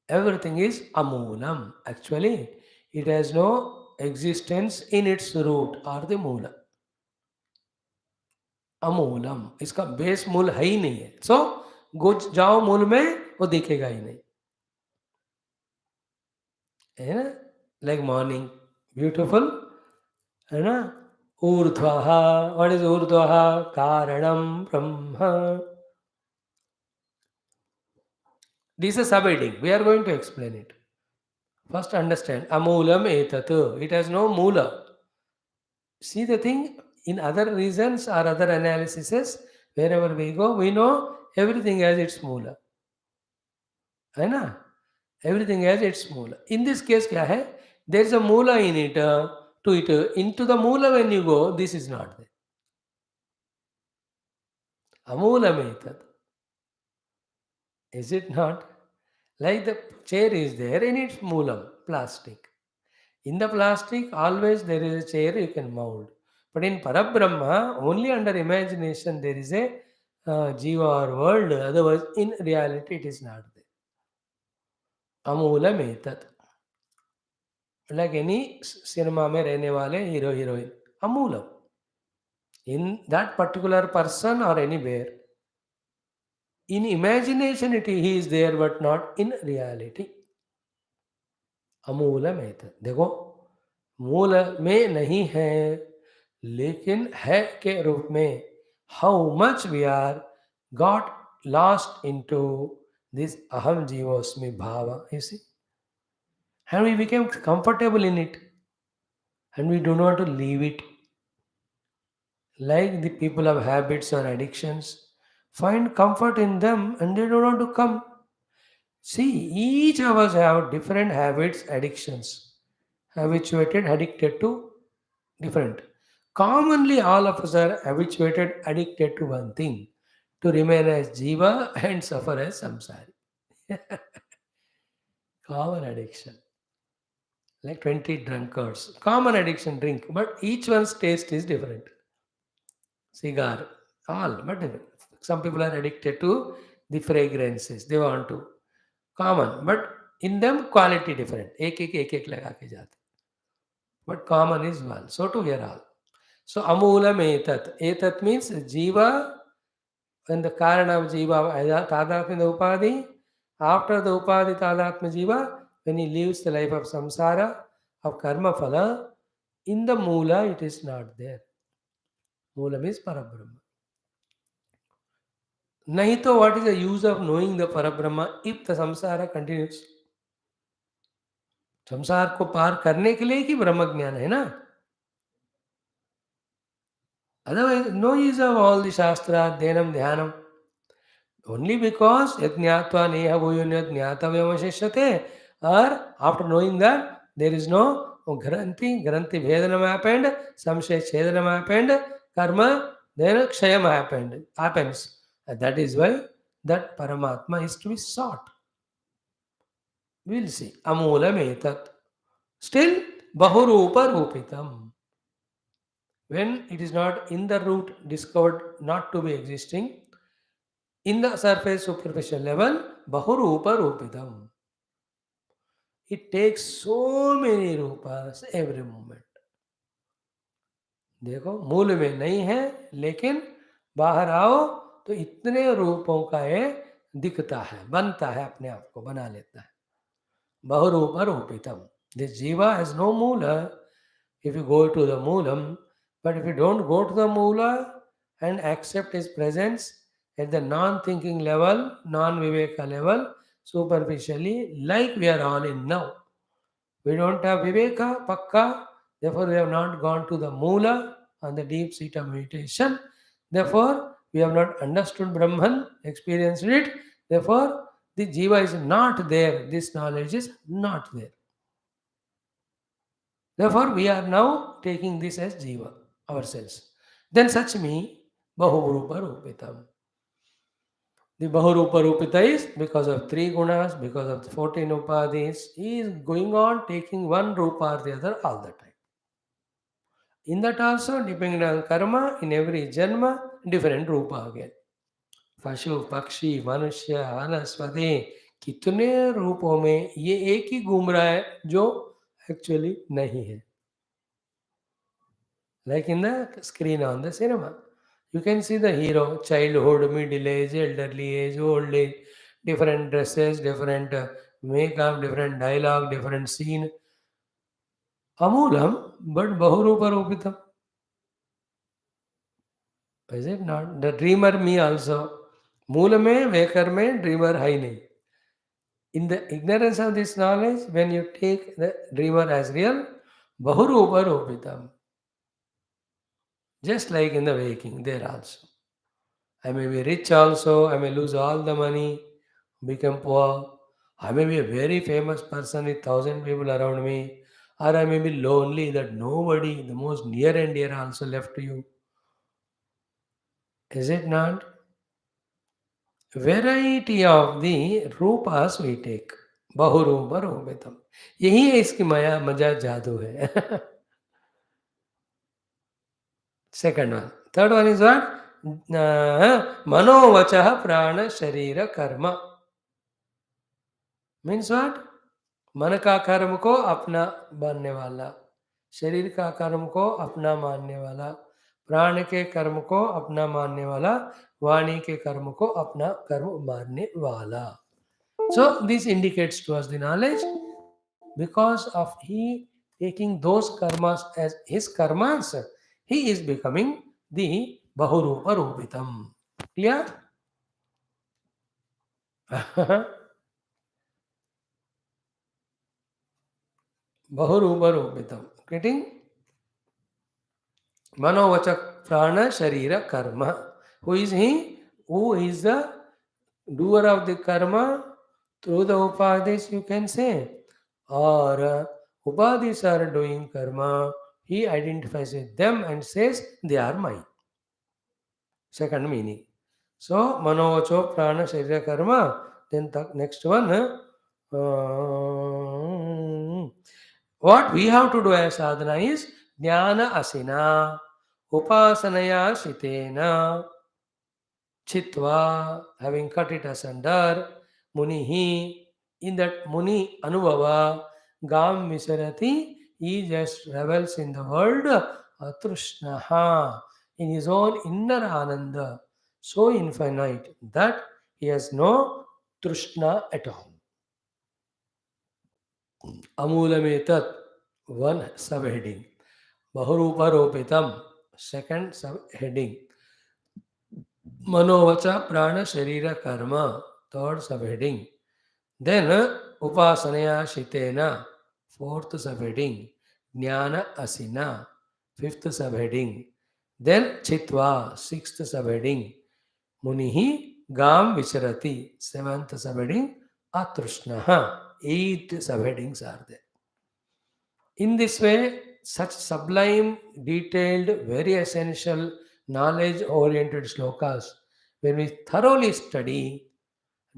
Everything is Amulam. Actually, it has no existence in its root or the Mula. अमूलम, इसका base मूल है ही नहीं है. सो गुज जाओ मूल में, वो दिखेगा ही नहीं, है ना. लाइक मॉर्निंग, ब्यूटिफुल, है ना. ऊर्ध्वः, व्हाट इज ऊर्ध्वः? कारणम ब्रह्म. This is subheading, we are going to explain it. First understand अमूलम एतत्, इट हैज नो मूल. See the thing in other reasons or other analyses, wherever we go, we know everything has its moola. है ना? Everything has its moola. In this case क्या है? There is a moola in it. To it, into the moola when you go, this is not there. Amoolam etat. Is it not? Like the chair is there in its moolam, plastic. In the plastic, always there is a chair you can mount. But in Parabrahma, only under imagination there is a jiva or world. Otherwise, in reality, it is not there. Amoolam etat. Like any cinema में रहने वाले hero heroine. Amoolam. In that particular person or anywhere. In imagination, he is there, but not in reality. अमूलम एतत्. देखो, मूल में नहीं है, लेकिन है के रूप में. How much we are got lost into this अहम जीवोस्मि भाव, you see, and we became comfortable in it, and we do not leave it. Like the people of habits or addictions find comfort in them and they don't want to come. See, each of us have different habits, addictions, habituated, addicted to different. Commonly, all of us are habituated, addicted to one thing, to remain as jiva and suffer as samsari. Common addiction. Like 20 drunkards. Common addiction, drink, but each one's taste is different. Cigar, all, but different. Some people are addicted to the fragrances. They want to. Common, but in them quality different. एक लगा के जाते. But common is one. So too here all. So amulam etat. Etat means jiva, when the karana of jiva tadatma the upadhi. After the upadhi tadatma jiva, when he leaves the life of samsara, of karma phala, in the mula it is not there. Mula means parabrahma. नहीं तो what is the use of knowing the parabrahma if the samsara continues? संसार को पार करने के लिए कि ब्रह्म ज्ञान है ना. Otherwise, no use of all the shastra, dhenam, dhyanam. Only because yajnatva neha bhuyunya jnatavyam avashishyate. Or after knowing that, there is no granti bhedanam happened, samshay chedanam happened, karma, then kshayam happens. And that is why that Paramatma is to be sought. We will see. Amoolam etat. Still, bahurupa rupitam. When it is not in the root discovered not to be existing, in the surface superficial level, bahurupa rupitam. It takes so many rupas every moment. देखो, मूल में नहीं है, लेकिन बाहर आओ तो इतने रूपों का ये दिखता है, बनता है, अपने आप को बना लेता है. Bahurupa rupitam. This jiva has no moola if you go to the moolam, but if you don't go to the moola and accept his presence at the non-thinking level, non-viveka level, superficially, like we are all in now. We don't have viveka, pakka, therefore we have not gone to the moola on the deep seat of meditation. Therefore, we have not understood Brahman, experienced it. Therefore, the jiva is not there. This knowledge is not there. Therefore, we are now taking this as jiva, ourselves. Then such me, bahurupa rupitam. The bahurupa rupita is because of three gunas, because of 14 upadhis. He is going on taking one rupa or the other all the time. In that also, depending on karma, in every janma, different rupa again. पशु पक्षी मनुष्य वनस्पति कितने रूपों में ये एक ही घूम रहा है जो एक्चुअली नहीं है. Like in the screen on the cinema, you can see the hero, childhood, middle age, elderly age, old age, different dresses, different makeup, different dialogue, different scene. Amulam, but bahurupa rupitam. Is it not? The dreamer me also. मूल में waker में dreamer है ही नहीं. In the ignorance of this knowledge, when you take the dreamer as real, bahurupa rupitam. Just like in the waking, there also. I may be rich also, I may lose all the money, become poor. I may be a very famous person with 1,000 people around me. Or I may be lonely that nobody, the most near and dear, also left to you. Is it not? Variety of the रूपास we take. बहुरूप रूपितम. यही है इसकी माया मजा जादू है. Second one. Third one is what? Manovachah prana sharira karma. Means what? मन का कर्म को अपना मानने वाला, शरीर का कर्म को अपना मानने वाला, प्राण के कर्म को अपना मानने वाला, वाणी के कर्म को अपना कर्म मानने वाला. So this indicates to us the knowledge because of he taking those karmas as his karmas, he is becoming the Bahurupa Rupitam. Clear? Bahurupa Rupitam. Getting? Manovachak Prana Sharira Karma. Who is he? Who is the doer of the karma? Through the Upadis you can say. Or Upadis are doing karma. He identifies with them and says they are mine. Second meaning. So Manovacho Prana Sharira Karma. Then the next one. What we have to do as sadhana is Jnana Asina Upasanaya Shitena Chitva, having cut it asunder, Munihi, in that Muni Anubhava, Gam Visarati, he just revels in the world, Atrushnaha, in his own inner Ananda, so infinite that he has no Trushna at all. Amulametat, one subheading. Bahurupa Ropitam, second subheading. Manovacha Prana Sharira Karma, third subheading. Then Upasanaya Shitena, fourth subheading. Jnana Asina, fifth subheading. Then Chitva, sixth subheading. Munihi Gam Vicharati, seventh subheading. Atrushnaha, eight subheadings are there. In this way, such sublime, detailed, very essential, knowledge oriented slokas, when we thoroughly study,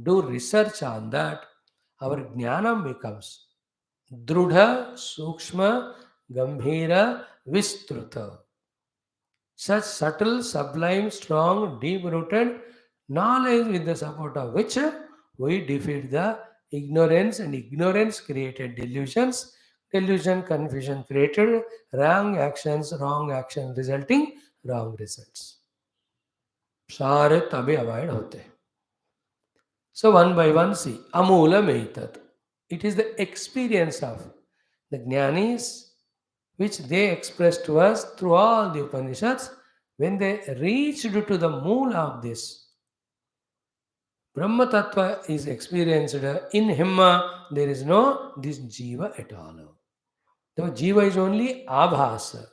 do research on that, our jnanam becomes drudha, sukshma, gambhira, vistruta. Such subtle, sublime, strong, deep rooted knowledge with the support of which we defeat the ignorance, and ignorance created delusions, delusion, confusion created wrong action resulting wrong results. सारे तभी avoid होते हैं. So one by one see, Amulam Eitat. It is the experience of the Jnanis which they express to us through all the Upanishads when they reached to the mool of this. Brahma Tattva is experienced in him. There is no this Jiva at all. The Jiva is only Abhasa,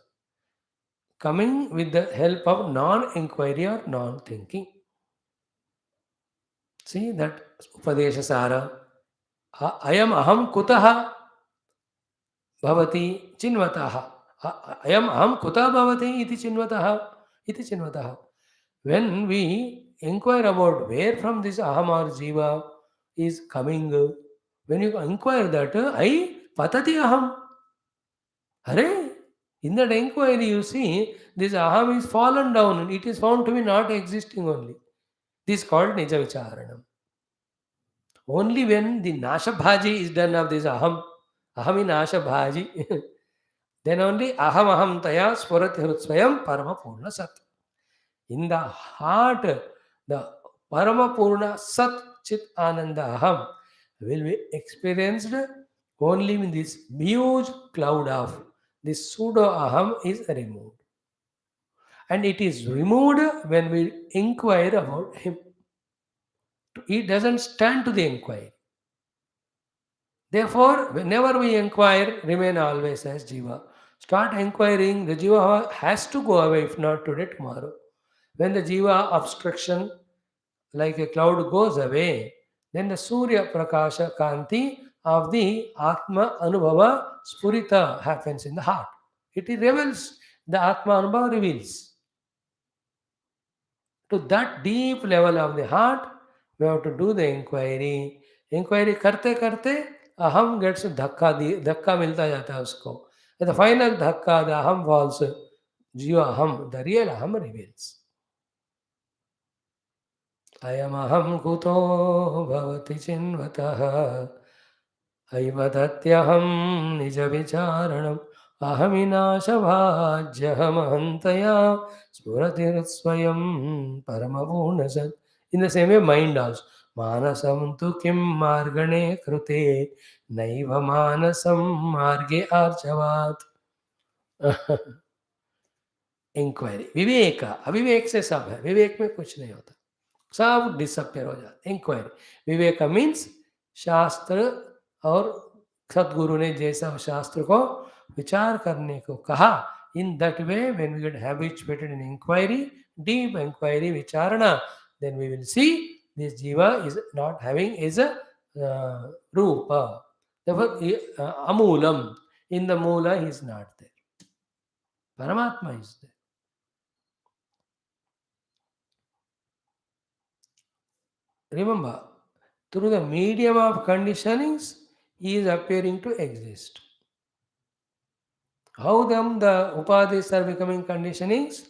coming with the help of non-inquiry or non-thinking. See that Upadesha Sara. Ayam aham kutaha bhavati chinvataha. Ayam aham kuta bhavati iti chinvataha. When we inquire about where from this aham or jiva is coming, when you inquire that, I patati aham. Hare, in that inquiry you see, this aham is fallen down and it is found to be not existing only. This is called Nija Vicharanam. Only when the Nasha Bhaji is done of this aham in Nasha Bhaji, then only aham taya swarat hrutsvayam parama purna sat. In the heart, the parama purna sat chit ananda aham will be experienced only when this huge cloud of this pseudo aham is removed. And it is removed when we inquire about him. It doesn't stand to the inquiry. Therefore, whenever we inquire, remain always as Jiva. Start inquiring, the Jiva has to go away, if not today, tomorrow. When the Jiva obstruction, like a cloud, goes away, then the Surya Prakasha Kanti of the Atma Anubhava Spurita happens in the heart. It reveals, the Atma Anubhava reveals. To that deep level of the heart, we have to do the inquiry. Inquiry करते करते अहम gets धक्का धक्का मिलता जाता है उसको. At the final धक्का, the अहम falls. जीवा अहम, the real अहम reveals. अयमहं कुतो भवति चिन्वतः ऐवदत्यहं निजविचारणम् अहमिनाशभाज्यहमहन्तया स्फुरतिर्स्वयं परमपूर्णसत्. In the same way, mind also. मानसं तु किं मार्गणे कृते नैव मानसं मार्गे आर्चवात्. इंक्वायरी, विवेक, अविवेक से सब है, विवेक में कुछ नहीं होता, सब डिसअपियर हो जाता. इंक्वायरी, विवेक मीन्स शास्त्र और सदगुरु ने जैसा शास्त्र को विचार करने को कहा, in that way when we get habituated in inquiry, deep inquiry, विचारणा, then we will see this जीवा is not having is a रूप, अमूलम, इन द मूला ही इज नॉट देयर, परमात्मा is there. Remember, through the medium of conditionings, he is appearing to exist. How them the upadis are becoming conditionings?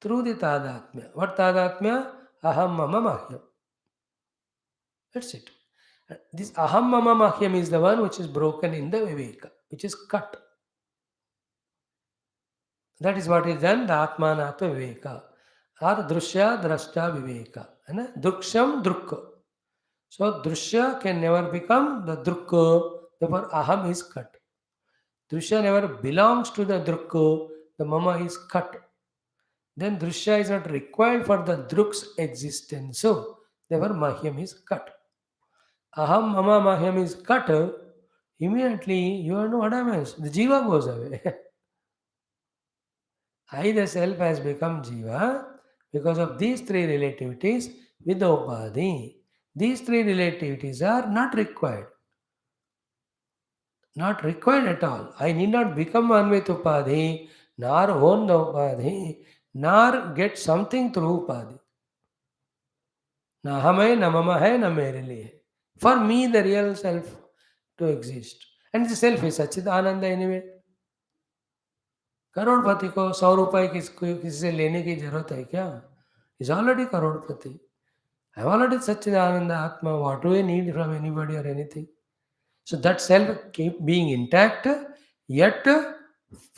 Through the tadatmya. What tadatmya? Aham mama mahyam. That's it. This aham mama mahyam is the one which is broken in the viveka, which is cut. That is what is done, the atmanatva viveka. Or drushya drashta viveka. Druksham drukka. So drushya can never become the drukka, therefore aham is cut. Drushya never belongs to the drukka, the mama is cut. Then drushya is not required for the druk's existence. So therefore mahyam is cut. Aham mama mahyam is cut, immediately you know what happens. The jiva goes away. I, the self, has become jiva because of these three relativities with the upadhi. These three relativities are not required. Not required at all. I need not become one with upadhi, nor own the upadhi, nor get something through upadhi. Na hum hai, na mama hai, na mere liye hai. For me, the real self to exist. And the self is Sachid Ananda anyway. करोड़पति को 100 रुपए किसी से लेने की जरूरत है क्या? Is already करोड़पति. आई एम ऑलरेडी सच्चिदानंद आत्मा. What do I need from anybody और anything? So that self keep being intact, yet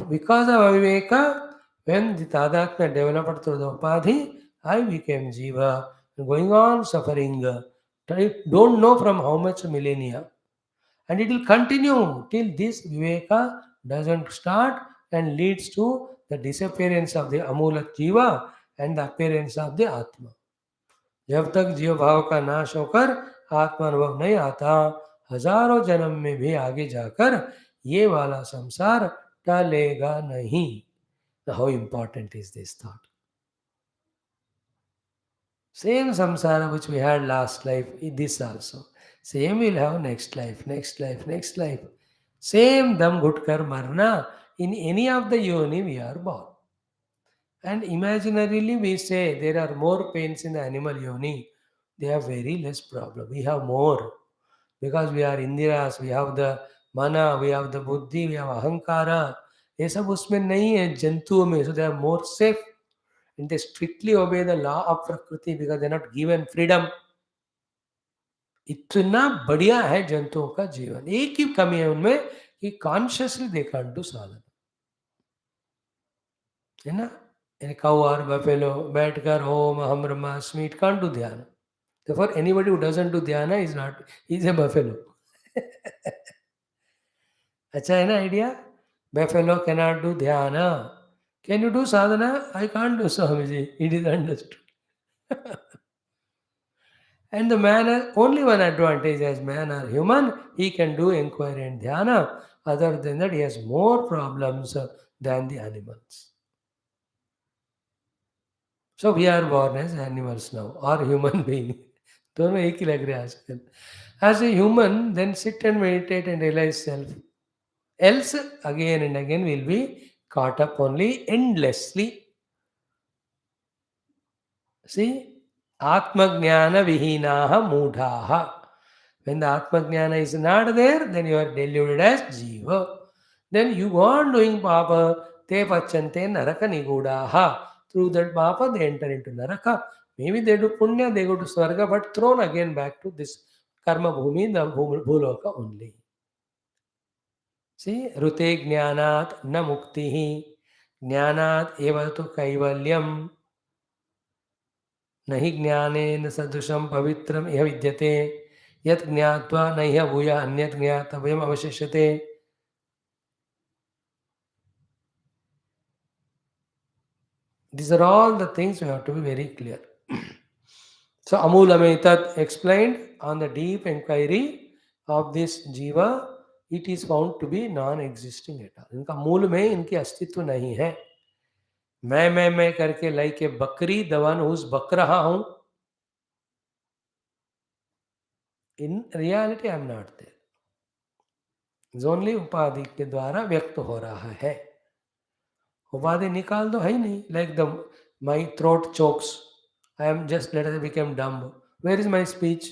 because of aviveka, when the tadatmya developed through the upadhi, I became jiva, going on suffering. I don't know from how much millennia, and it will continue till this viveka doesn't start and leads to the disappearance of the amula jiva and the appearance of the atma. जब तक जीव भाव का नाश होकर आत्मा अनुभव नहीं आता, हजारों जन्म में भी आगे जाकर ये वाला संसार टलेगा नहीं. How important is this thought? Same samsara which we had last life, this also. Same we'll have next life, next life, next life. Same dam ghutkar marna. In any of the yoni we are born. And imaginarily we say there are more pains in the animal yoni. They have very less problem. We have more. Because we are Indiras, we have the mana, we have the buddhi, we have ahankara. ये सब उसमें नहीं है जंतुओं में. So they are more safe. And they strictly obey the law of prakriti because they are not given freedom. इतना बढ़िया है जंतुओं का जीवन. एक ही कमी है उनमें कि कॉन्शियसली दे कांट डू साधन, है ना. A cow or buffalo बैठकर ओम अहम ब्रह्मास्मि, it can't do ध्यान. Therefore anybody who doesn't do dhyana is not, is a buffalo. अच्छा है ना idea? Buffalo cannot do dhyana. Can you do sadhana? I can't do, Swamiji. It is understood. And the man has only one advantage: as man or human, he can do inquiry and dhyana. Other than that, he has more problems than the animals. So we are born as animals now, or human being. दोनों एक ही लग रहे हैं आजकल. As a human, then sit and meditate and realize self. Else, again and again, will be caught up only endlessly. See, Atma Jnana Vihinaha Mudhaha. When the Atma Jnana is not there, then you are deluded as Jiva. Then you go on doing Papa, Te Pachante Naraka Nigudaha. Through that Papa, they enter into Naraka. Maybe they do Punya, they go to Swarga, but thrown again back to this Karma Bhumi, the Bhuloka only. See, Rute Jnanat Na Muktihi. Jnanat Eva tu Kaivalyam. नहि ज्ञानेन सदृशं पवित्रम इह विद्यते यत् ज्ञात्वा नैह भूय अन्यत् ज्ञातव्यम अवशिष्यते. These are all the things we have to be very clear. So Amulametat explained on the deep inquiry of this jiva, it is found to be non-existing at all. इनका मूल में इनकी अस्तित्व नहीं है. मैं करके लाइक ए बकरी द वन हुज बक रहा हूं. In reality I am not there. Only उपाधि के द्वारा व्यक्त हो रहा है. उपाधि निकाल दो है ही नहीं. Like the my throat chokes, I am just let us become dumb. Where is my speech?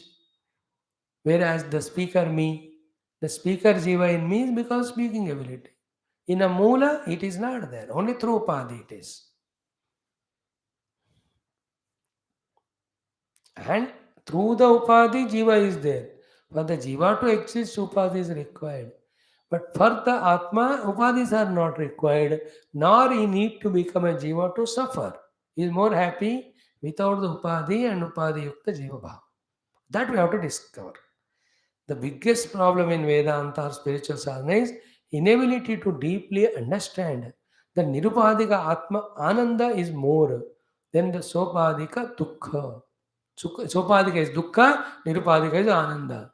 Where as the speaker me, the speaker जीवा in me is because speaking ability. In a मूला it is not there, only through उपाधि it is. And through the upadhi, jiva is there. For the jiva to exist, upadhi is required. But for the atma, upadhis are not required, nor he need to become a jiva to suffer. He is more happy without the upadhi and upadhi yukta jiva bhava. That we have to discover. The biggest problem in Vedanta or spiritual sadhana is inability to deeply understand the nirupadhika atma ananda is more than the sopadhika dukkha. Sopadika is dukkha, nirupadika is ananda.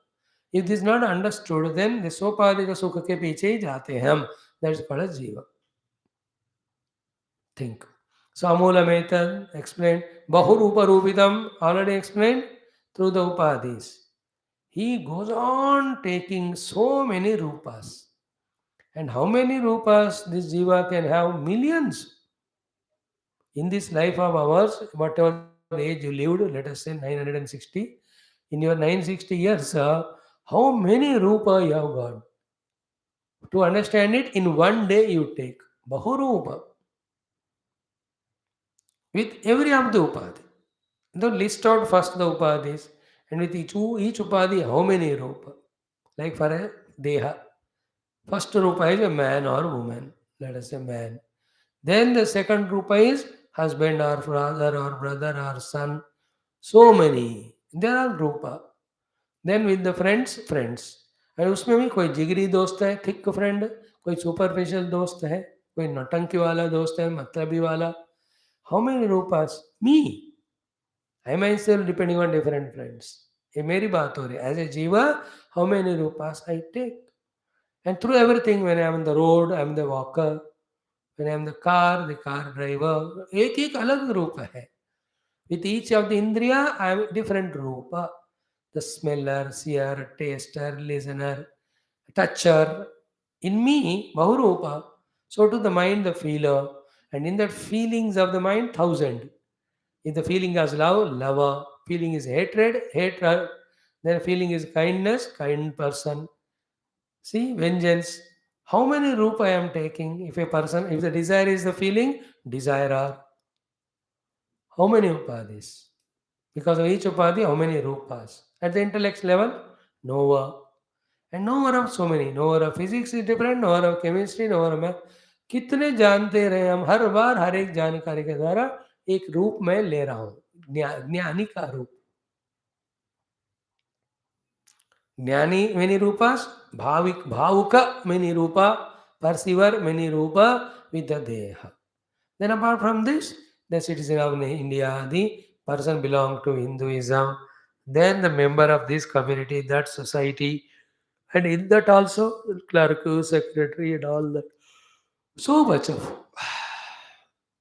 If this is not understood, then the sopadika sukha ke piche hi jate hain hum. That is called as jiva. Think. So Amula method explained. Bahurupa rupitam already explained through the upadhis. He goes on taking so many rupas. And how many rupas this jiva can have? Millions. In this life of ours, whatever the age you lived, let us say 960, in your 960 years, how many rupa you have got? To understand it, in one day you take Bahurupa with every of the upadhi. Now list out first the upadhis, and with each upadhi, how many rupa? Like for a deha, first rupa is a man or woman, let us say man. Then the second rupa is husband or father or brother or son. So many. There are rupa. Then with the friends, friends. और उसमें भी कोई जिगरी दोस्त है, thick friend, कोई superficial दोस्त है, कोई नौटंकी वाला दोस्त है, मतलबी वाला. हाउ मेनी रूपास? Me. I myself depending on different friends. ये मेरी बात हो रही है. एज ए जीवा, हाउ मेनी रूपास I take? And through everything, when I am on the road, I am the walker. When I am the car driver. एक एक अलग रूप है. With each of the indriya, I am different rupa. The smeller, seer, taster, listener, toucher. In me, Bahurupa. So to the mind, the feeler. And in that feelings of the mind, thousand. If the feeling is love, lover. Feeling is hatred, hatred. Then feeling is kindness, kind person. See, vengeance. How many rupa I am taking? If a person, if the desire is the feeling, desirer. How many upadhis? Because of each upadhi, how many rupas? At the intellect level, knower. And knower of so many. Knower of physics is different, knower of chemistry, knower of math. कितने जानते रहे हम. हर बार हर एक जानकारी के द्वारा एक रूप में ले रहा हूँ. ज्ञानी का रूप. Jnani many rupas, bhavuka many rupa, perceiver many rupa with the deha. Then apart from this, the citizen of India, the person belong to Hinduism, then the member of this community, that society, and in that also clerk, secretary, and all that. So much of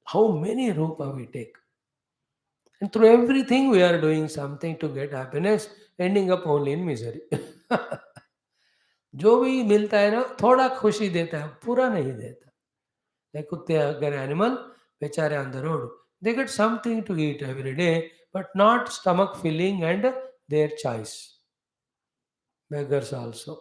how many rupa we take. And through everything we are doing something to get happiness, ending up only in misery. जो भी मिलता है ना थोड़ा खुशी देता है, पूरा नहीं देता. Like कुत्ते अगर एनिमल बेचारे on the road, they get something to eat every day, but not stomach filling and their choice. Beggars also.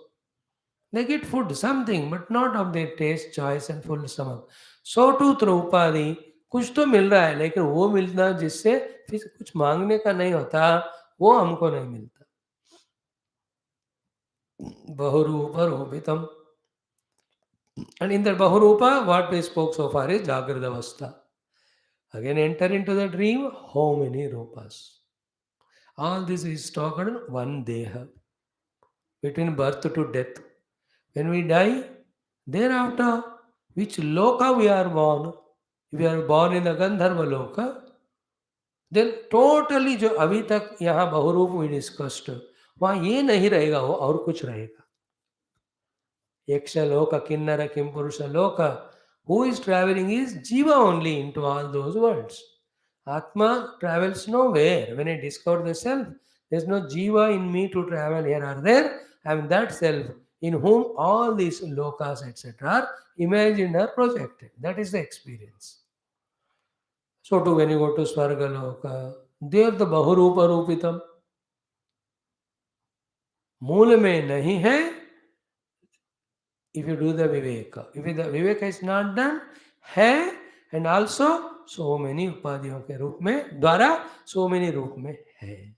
They get food, something, but not of their taste, choice and full stomach. So too through उपाधि कुछ तो मिल रहा है, लेकिन वो मिलना जिससे फिर कुछ मांगने का नहीं होता, वो हमको नहीं मिलता. बहुरूप रूपितम. And in the Bahurupa, what we spoke so far is Jagrada Avastha. Again, enter into the dream, how many rupas? All this is talked on one Deha, between birth to death. When we die, thereafter, which loka we are born? If we are born in the Gandharva loka, then totally जो अभी तक यहाँ बहुरूप we discussed, वहाँ ये नहीं रहेगा, वो और कुछ रहेगा. Yakshaloka, Kinnara, Kimpurusha Loka. Who is traveling is Jiva only into all those worlds. Atma travels nowhere. When I discover the self, there is no Jiva in me to travel here or there. I am that self in whom all these lokas, etc., are imagined or projected. That is the experience. So, too, when you go to Swarga Loka, there the Bahurupa Rupitam. मूल में नहीं है. If you do the viveka, if the viveka is not done, है and also so many उपाधियों के रूप में द्वारा so many रूप में है.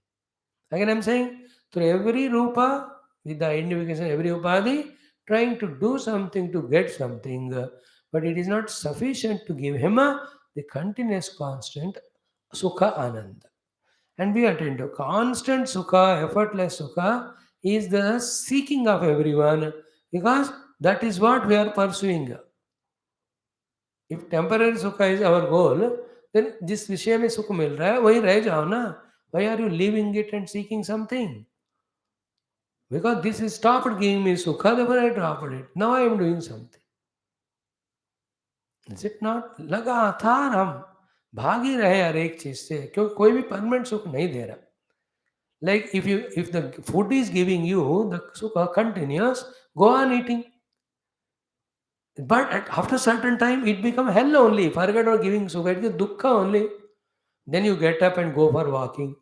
Again I am saying through every rupa with the identification every upadhi trying to do something to get something, but it is not sufficient to give him the continuous constant sukha ananda. And be attentive, constant sukha, effortless sukha is the seeking of everyone, because that is what we are pursuing. If temporary sukha is our goal, then जिस विषय में सुख मिल रहा है वही रह जाओ ना. Why are you leaving it and seeking something? Because this is stopped giving me sukha, therefore I dropped it. Now I am doing something. Is it not? लगातार हम भाग ही रहे हर एक चीज से, क्योंकि कोई भी परमानेंट सुख नहीं दे रहा. Like if the food is giving you the sukha continuous, go on eating. But after certain time, it become hell only. Forget about giving sukha, it is dukkha only. Then you get up and go for walking.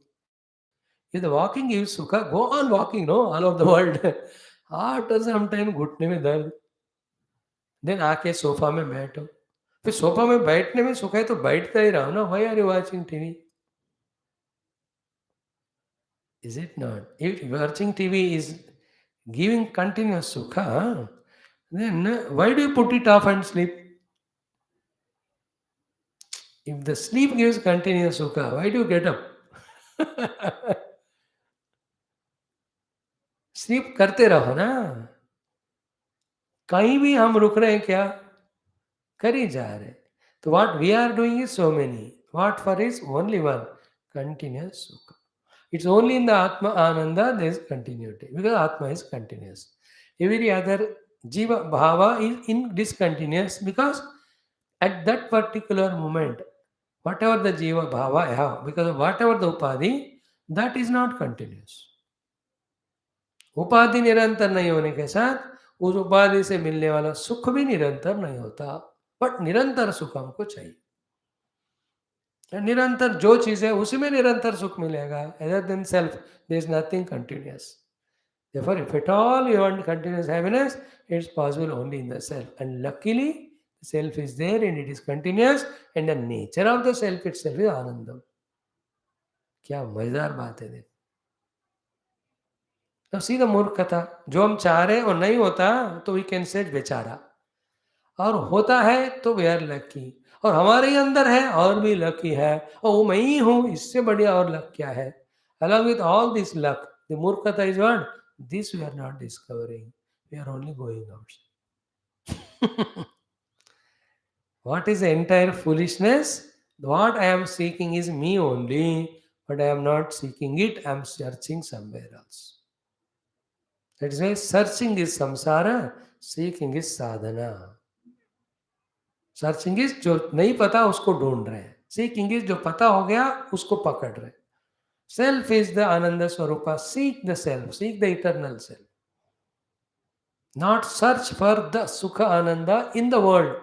If the walking gives sukha, go on walking, no, all over the world. After some time, घुटने में दर्द. Then आके sofa में बैठो. फिर sofa में बैठने में सुख है तो बैठता ही रहो ना. Why are you watching TV? Is it not? If watching TV is giving continuous sukha, then why do you put it off and sleep? If the sleep gives continuous sukha, why do you get up? Sleep करते रहो ना. कहीं भी हम रुक रहे हैं क्या? कर ही जा रहे हैं. तो what we are doing is so many. What for is only one, continuous sukha. It's only in the Atma Ananda there is continuity, because Atma is continuous. Every other Jiva Bhava is in discontinuous, because at that particular moment, whatever the Jiva Bhava I have, because of whatever the Upadhi, that is not continuous. उपाधि निरंतर नहीं होने के साथ उस उपाधि से मिलने वाला सुख भी निरंतर नहीं होता. बट निरंतर सुख हमको चाहिए. निरंतर जो चीज है उसी में निरंतर सुख मिलेगा. Other than self there is nothing continuous. Therefore, if at all you want continuous happiness, it's possible only in the self. And luckily, the self is there and it is continuous, and the nature of the self itself is आनंदम. क्या मजेदार बात है. देखो, तो सीधा मूर्खता. जो हम चाह रहे हैं और नहीं होता तो वी कैन से बेचारा, और होता है तो वी आर लकी, और हमारे ही अंदर है और भी लकी है, और वो मैं ही हूँ, इससे बढ़िया और लक क्या है. along with all this luck, the murkata is what? This we are not discovering. We are only going outside. What is the entire foolishness? What I am seeking is me only, but I am not seeking it, I am searching somewhere else. That is why searching is samsara, seeking is sadhana. Searching is जो नहीं पता उसको ढूंढ रहे हैं. Seeking is जो पता हो गया उसको पकड़ रहे. Self is the Anand Swarupa. Seek the self, seek the eternal self. Not search for the sukha ananda in the world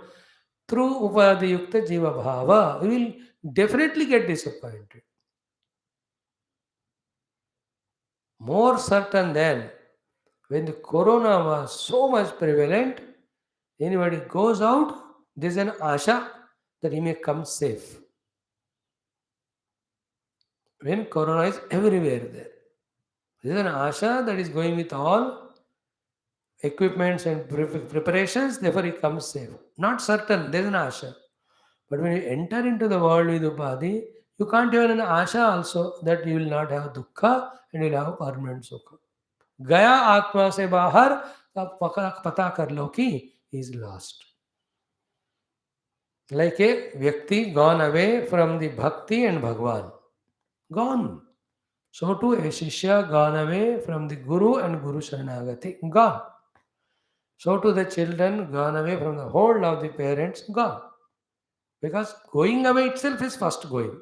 through upadiyukta jiva bhava. We will definitely get disappointed. More certain than when the corona was so much prevalent, anybody goes out, there's an asha that he may come safe. When corona is everywhere there, there's an asha that is going with all equipments and preparations, therefore he comes safe. Not certain, there's an asha. But when you enter into the world with upadhi, you can't have an asha also that you will not have dukkha and you will have permanent sukha. गया आत्मा से बाहर तब पता कर लो कि is lost. Like a vyakti gone away from the bhakti and Bhagwan. Gone. So too a shishya gone away from the guru and guru sharanagati. Gone. So too the children gone away from the hold of the parents. Gone. Because going away itself is first going.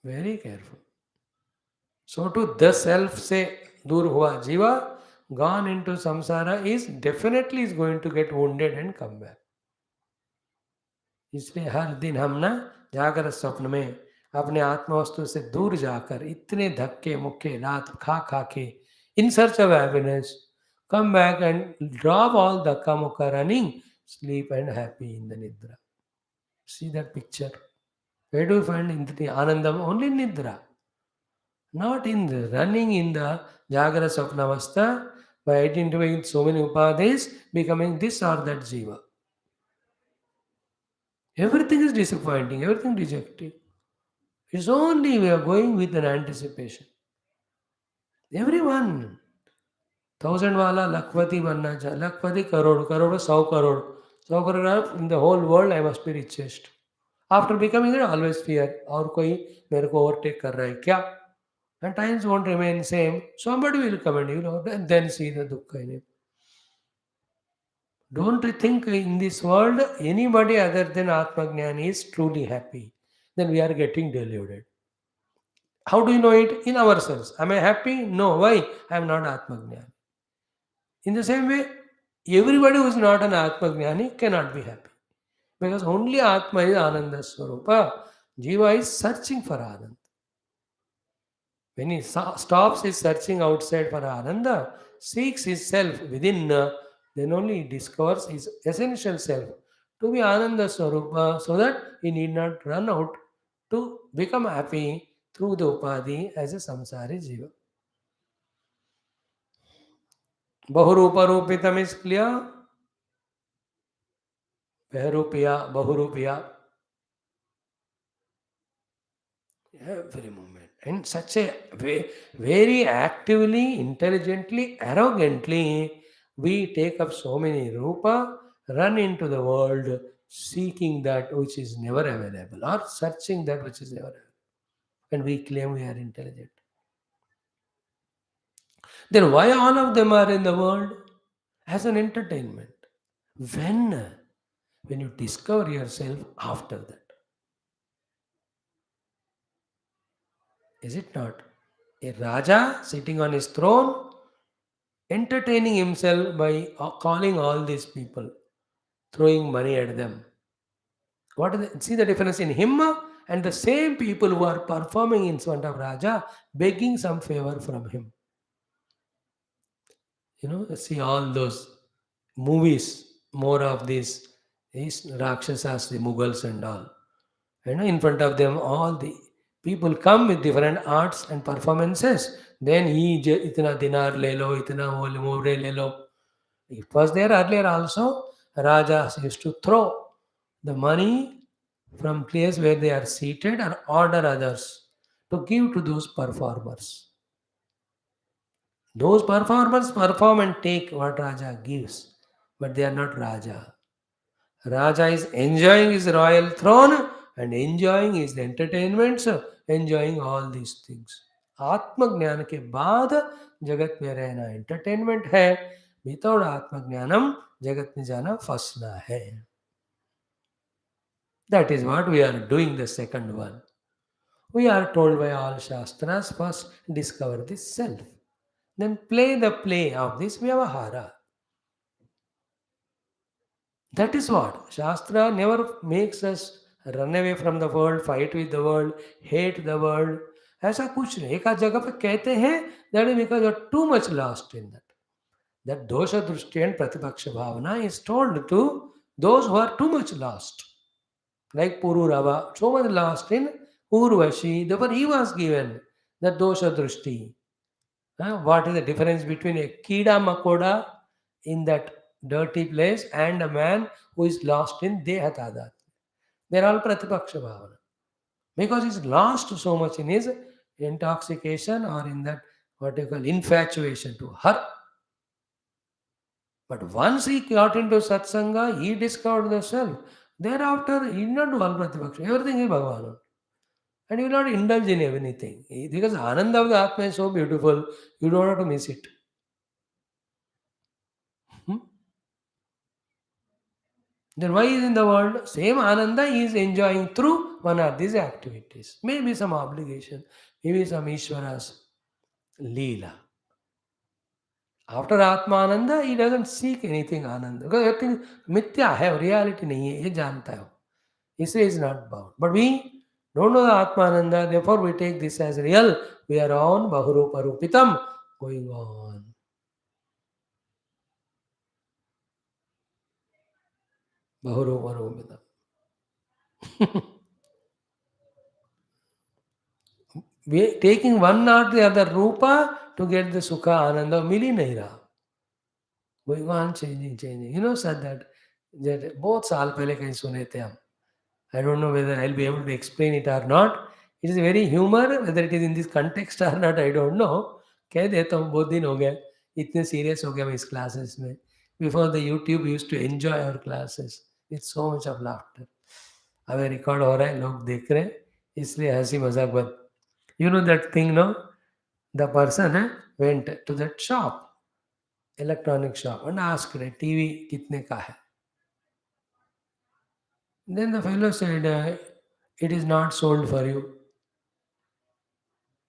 Very careful. So to the self से दूर हुआ जीवा, gone into samsara is definitely is going to get wounded and come back. इसलिए हर दिन हम ना जागृत स्वप्न में अपने आत्म वस्तु से दूर जाकर इतने धक्के मुक्के रात खा खा के in search of happiness, come back and drop all dhakka mukka running, sleep and happy in the nidra. See that picture? Where do you find the anandam? Only in nidra. Not in the running in the Jagra Swapnavastha by identifying so many upadhis, becoming this or that jiva. Everything is disappointing, everything rejected. It's only we are going with an anticipation. Everyone. Thousand wala lakhpati banna cha, lakhpati crore, crore 100 crore in the whole world I must be richest. After becoming it, always fear. और कोई मेरे को overtake कर रहा है क्या? And times won't remain same. Somebody will come and and then see the dukkha in it. Don't you think in this world anybody other than Atma Jnani is truly happy? Then we are getting deluded. How do you know it? In ourselves. Am I happy? No. Why? I am not Atma Jnani. In the same way, everybody who is not an Atma Jnani cannot be happy. Because only Atma is Ananda Swarupa. Jiva is searching for Ananda. When he stops his searching outside for Ananda, seeks his self within, then only he discovers his essential self to be Ananda Swarupa so that he need not run out to become happy through the Upadhi as a samsari jiva. Bahurupa Rupitam is clear? Bahurupiya, Bahurupiya. Every moment. And such a very actively, intelligently, arrogantly, we take up so many rupa, run into the world seeking that which is never available or searching that which is never available. And we claim we are intelligent. Then why all of them are in the world? As an entertainment. When? When you discover yourself after that. Is it not? A Raja sitting on his throne, entertaining himself by calling all these people, throwing money at them. See the difference in him and the same people who are performing in front of Raja, begging some favor from him. See all those movies, more of these Rakshasas, the Mughals and all. In front of them, all the people come with different arts and performances. Then itna dinar le lo, itna more le lo. It was there earlier also. Rajas used to throw the money from place where they are seated and order others to give to those performers. Those performers perform and take what Raja gives, but they are not Raja. Raja is enjoying his royal throne and enjoying his entertainments, enjoying all these things. आत्मज्ञान के बाद जगत में रहना entertainment है, without आत्मज्ञानम जगत में जाना फंसना है. That is what we are doing the second one. We are told by all Shastras first discover this self. Then play the play of this Vyavahara. That is what. Shastra never makes us run away from the world, fight with the world, hate the world. ऐसा कुछ नहीं. एक आध जगह पे कहते हैं that is because you are too much lost in that. That dosha drushti and pratipaksh bhavana is told to those who are too much lost. Like Pururava, so much lost in Urvashi, therefore he was given the dosha drushti. What is the difference between a kida makoda in that dirty place and a man who is lost in Dehatada? They are all Pratipaksha Bhavana. Because he's lost so much in his intoxication or in that what you call infatuation to her. But once he got into satsanga, he discovered the self. Thereafter, he did not do all Pratipaksha. Everything is Bhagavan. And you will not indulge in anything. Because Ananda of the Atma is so beautiful, you don't have to miss it. Hmm? Then why is in the world? Same Ananda he is enjoying through one of these activities. Maybe some obligation, maybe some Ishvara's Leela. After Atma Ananda, he doesn't seek anything Ananda. Because everything mithya hai, reality nahi hai, ye janta hai. He says is not bound. But we don't know the Atma Ananda, therefore we take this as real. We are on Bahuruparupitam going on. Bahuruparupitam. We taking one or the other rupa to get the sukha ananda mili nahi raha. Going on changing. You know, said that both saal pehle kahin sune the hum. I don't know whether I'll be able to explain it or not. It is very humor, whether it is in this context or not, I don't know. कह देता हूँ बहुत दिन हो गए इतने serious हो गया मैं इस क्लासेस में. Before the YouTube used to enjoy our classes with so much of laughter. अब रिकॉर्ड हो रहा है लोग देख रहे हैं इसलिए हंसी मजाक बंद. You know that thing, no? The person went to that shop, electronic shop, and asked, TV kitne ka hai? Then the fellow said, it is not sold for you.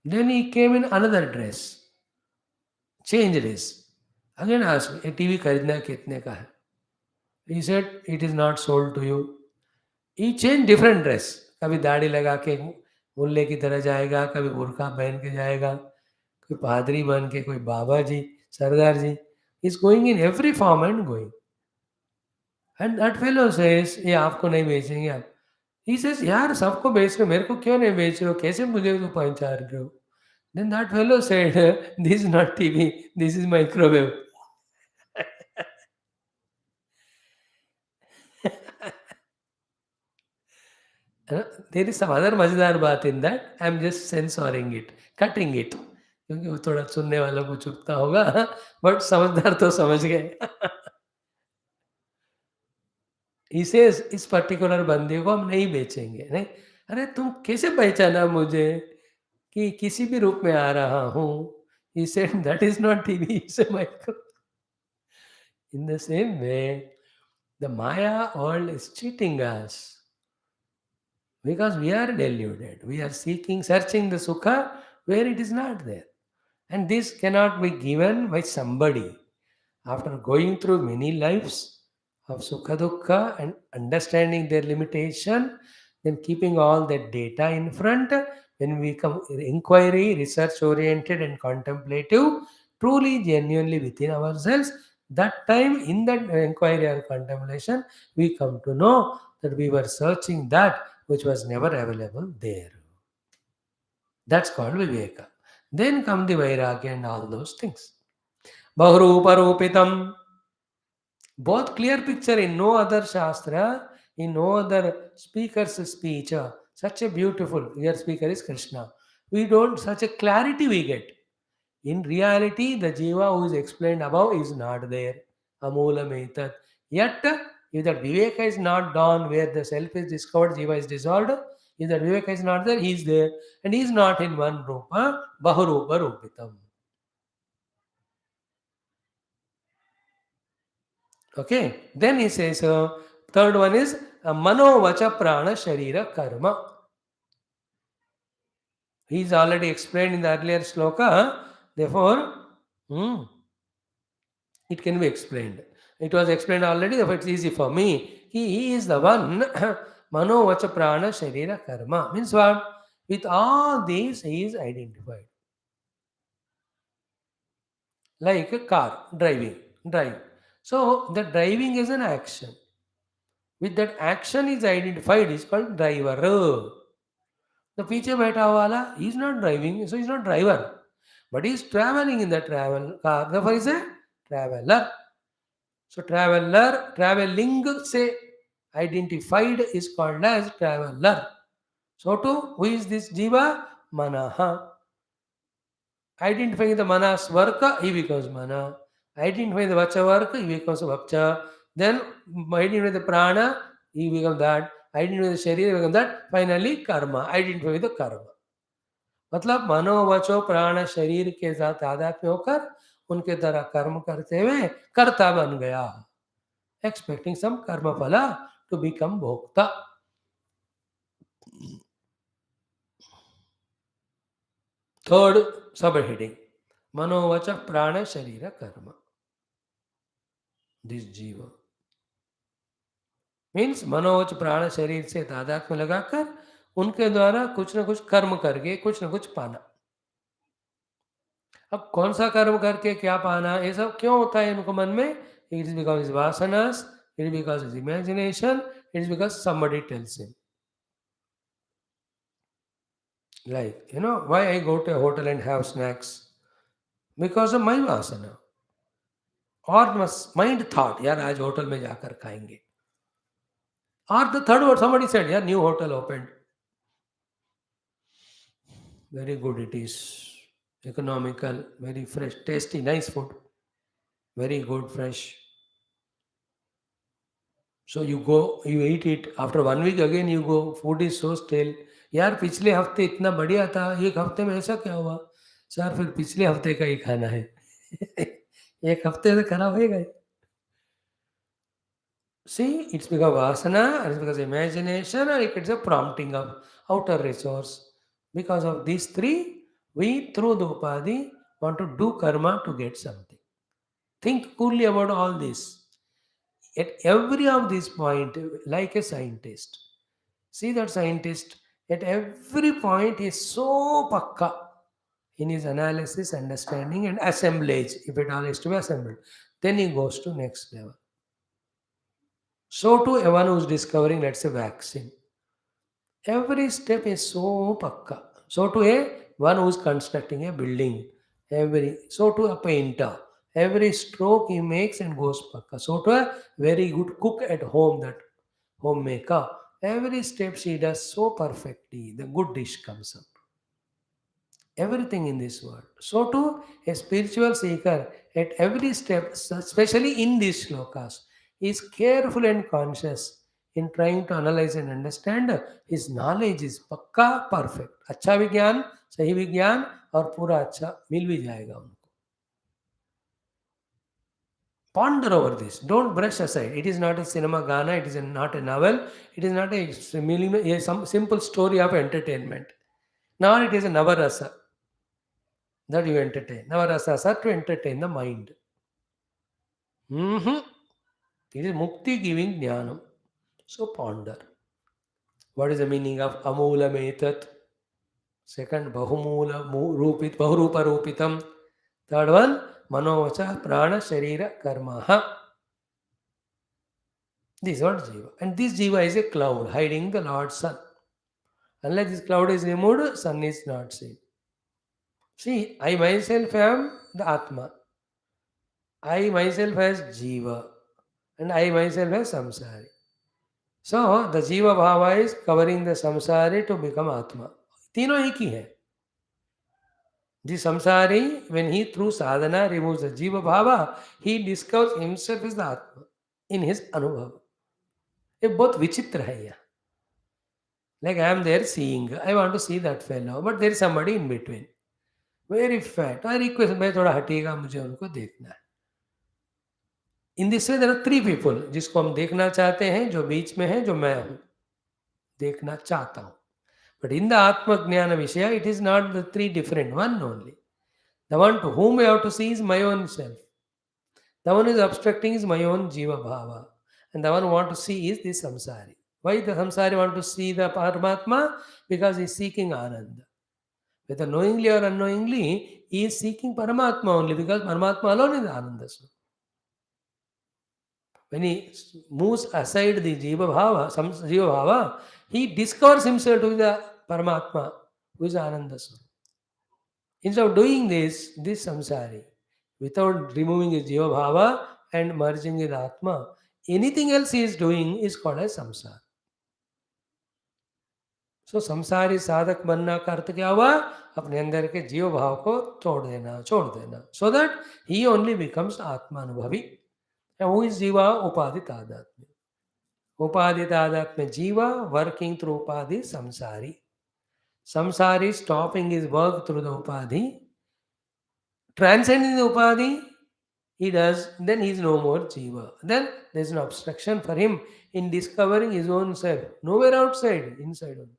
Then he came in another dress, changed his. Again asked, TV खरीदना कितने का है? He said, it is not sold to you. He changed different dress. कभी दाढ़ी लगा के मुल्ले की तरह जाएगा, कभी बुर्का पहन के जाएगा, कोई पादरी बन के, कोई बाबा जी, सरदार जी. He's going in every form and going. And that fellow says, ये आपको नहीं बेचेंगे आप. He says, यार सबको बेच रहे हो, मेरे को क्यों नहीं बेच रहे हो, कैसे मुझे तो पहचान रहे हो? Then that fellow said, this is not TV, this is microwave. There is some other मजेदार बात in that. I'm just censoring it, cutting it. क्योंकि वो थोड़ा सुनने वालों को चुभता होगा, बट समझदार तो समझ गए. He says, इस पर्टिकुलर बंदे को हम नहीं बेचेंगे. नहीं, अरे तुम कैसे पहचाना मुझे कि किसी भी रूप में आ रहा हूँ? He said, that is not TV, it's a micro. In the same way, the Maya world is cheating us because we are deluded. We are searching the Sukha where it is not there. And this cannot be given by somebody. After going through many lives of Sukha Dukkha and understanding their limitation, then keeping all that data in front, when we come inquiry, research oriented and contemplative, truly genuinely within ourselves, that time in that inquiry or contemplation, we come to know that we were searching that which was never available there. That's called Viveka. Then come the Vairagya and all those things. Bahuruparupitam. Both clear picture in no other Shastra, in no other speaker's speech. Such a beautiful, your speaker is Krishna. We don't, such a clarity we get. In reality, the Jiva who is explained above is not there. Amula Metat. Yet, if that Viveka is not done, where the self is discovered, Jiva is dissolved, if that Viveka is not there, he is there. And he is not in one Rupa, Bahurupa Rupitam. Okay. Then he says, third one is mano vacha prana sharira karma. He's already explained in the earlier sloka. Therefore, hmm, it can be explained. It was explained already, therefore it's easy for me. He is the one. Mano vacha prana sharira karma. Means what? With all these, he is identified. Like a car, driving, drive. So the driving is an action. With that action is identified, is called driver. The पीछे बैठा वाला he is not driving, so he is not driver, but he is traveling in the travel car. Therefore, he is a traveler. So traveler, traveling say identified is called as traveler. So too, who is this jiva? Manaha. Identifying the manas work, he becomes mana. Identifying the vacha work, he becomes vacha. Then identifying the prana, he becomes that. Identifying the sharira, he becomes that. Finally, karma. Identify with the karma. मतलब मनोवचो प्राण शरीर के साथ आध्यात्म होकर उनके द्वारा कर्म करते हुए कर्ता बन गया, एक्सपेक्टिंग सम कर्म फला टू बिकम भोक्ता. थर्ड सब हेडिंग मनोवच प्राण शरीर कर्म. दिस जीव मीन्स मनोवच प्राण शरीर से तादात्म्य लगाकर उनके द्वारा कुछ न कुछ कर्म करके कुछ न कुछ पाना. अब कौन सा कर्म करके क्या पाना, ये सब क्यों होता है इनको मन में? It is because is वासनास, it is because is imagination, it is because somebody tells him. Like, why I go to a hotel and have snacks? Because of my vasana. Or mind thought, यार आज hotel में जाकर खाएंगे. Or the third word, somebody said, yeah, new hotel opened. Very good it is. Economical, very fresh, tasty, nice food. Very good, fresh. So you go, you eat it. After 1 week again you go, food is so stale. यार पिछले हफ्ते इतना बढ़िया था, एक हफ्ते में ऐसा क्या हुआ? सर फिर पिछले हफ्ते का ही खाना है. एक हफ्ते से खराब होएगा ही. See, it's because vasana, it's because imagination, or it's a prompting of outer resource. Because of these three, we through the upadi want to do karma to get something. Think coolly about all this. At every of these point, like a scientist. See that scientist, at every point is so pakka in his analysis, understanding and assemblage, if it all is to be assembled. Then he goes to next level. So too, one who is discovering, let's say, vaccine. Every step is so pakka. So too, one who is constructing a building. So too, a painter. Every stroke he makes and goes pakka. So too, a very good cook at home, that homemaker. Every step she does so perfectly, the good dish comes up. Everything in this world. So too, a spiritual seeker at every step, especially in these shlokas, is careful and conscious in trying to analyze and understand. His knowledge is पक्का perfect. अच्छा विज्ञान, सही विज्ञान और पूरा अच्छा मिल भी जाएगा उनको. Ponder over this. Don't brush aside. It is not a cinema Ghana. It is not a novel. It is not some simple story of entertainment. Nor it is a Navarasa that you entertain. Navarasas are to entertain the mind. It is mukti giving jnanam. So ponder. What is the meaning of amula metat? Second, bahumula rupit, bahurupa rupitam. Third one, manovacha prana sharira karma. This is what jiva. And this jiva is a cloud hiding the Lord's sun. Unless this cloud is removed, sun is not seen. See, I myself am the Atma. I myself as jiva. And I myself as samsari. So, the jiva bhava is covering the samsari to become Atma. तीनों एक ही है. The samsari, when he through sadhana removes the jiva bhava, he discovers himself as the Atma in his anubhava. ये बहुत विचित्र है यह. Like I am there seeing, I want to see that fellow, but there is somebody in between. Very fat. I request, मैं थोड़ा हटिएगा, मुझे उनको देखना है. In this way there are three people, जिसको हम देखना चाहते हैं, जो बीच में है, जो मैं हूँ, देखना चाहता हूँ. बट इन द आत्मज्ञान विषय, it is not the three different, one only. The one to whom we have to see is my own self. The one who is obstructing is my own jiva bhava. And the one who want to see is the samsari. Why the samsari want to see the Paramatma? Because he is seeking Ananda. Whether knowingly or unknowingly, he is seeking Paramatma only, because Paramatma alone is Ananda. When he moves aside the jiva bhava, jiva bhava, he discovers himself to be the Paramatma, who is Ananda. Instead of doing this samsari, without removing his jiva bhava and merging with Atma, anything else he is doing is called as samsara. सो संसारी साधक बनना का अर्थ क्या हुआ? अपने अंदर के जीव भाव को छोड़ देना, so that he only becomes आत्मानुभवी. हु इज जीवा? उपाधि तादात्म्य. उपाधि तादात्म्य जीवा वर्किंग थ्रू उपाधि संसारी. Samsari stopping his work through the upadhi, transcending the upadhi, he does, then he is no more jiva. Then there is an obstruction for him in discovering his own self. Nowhere outside, inside only.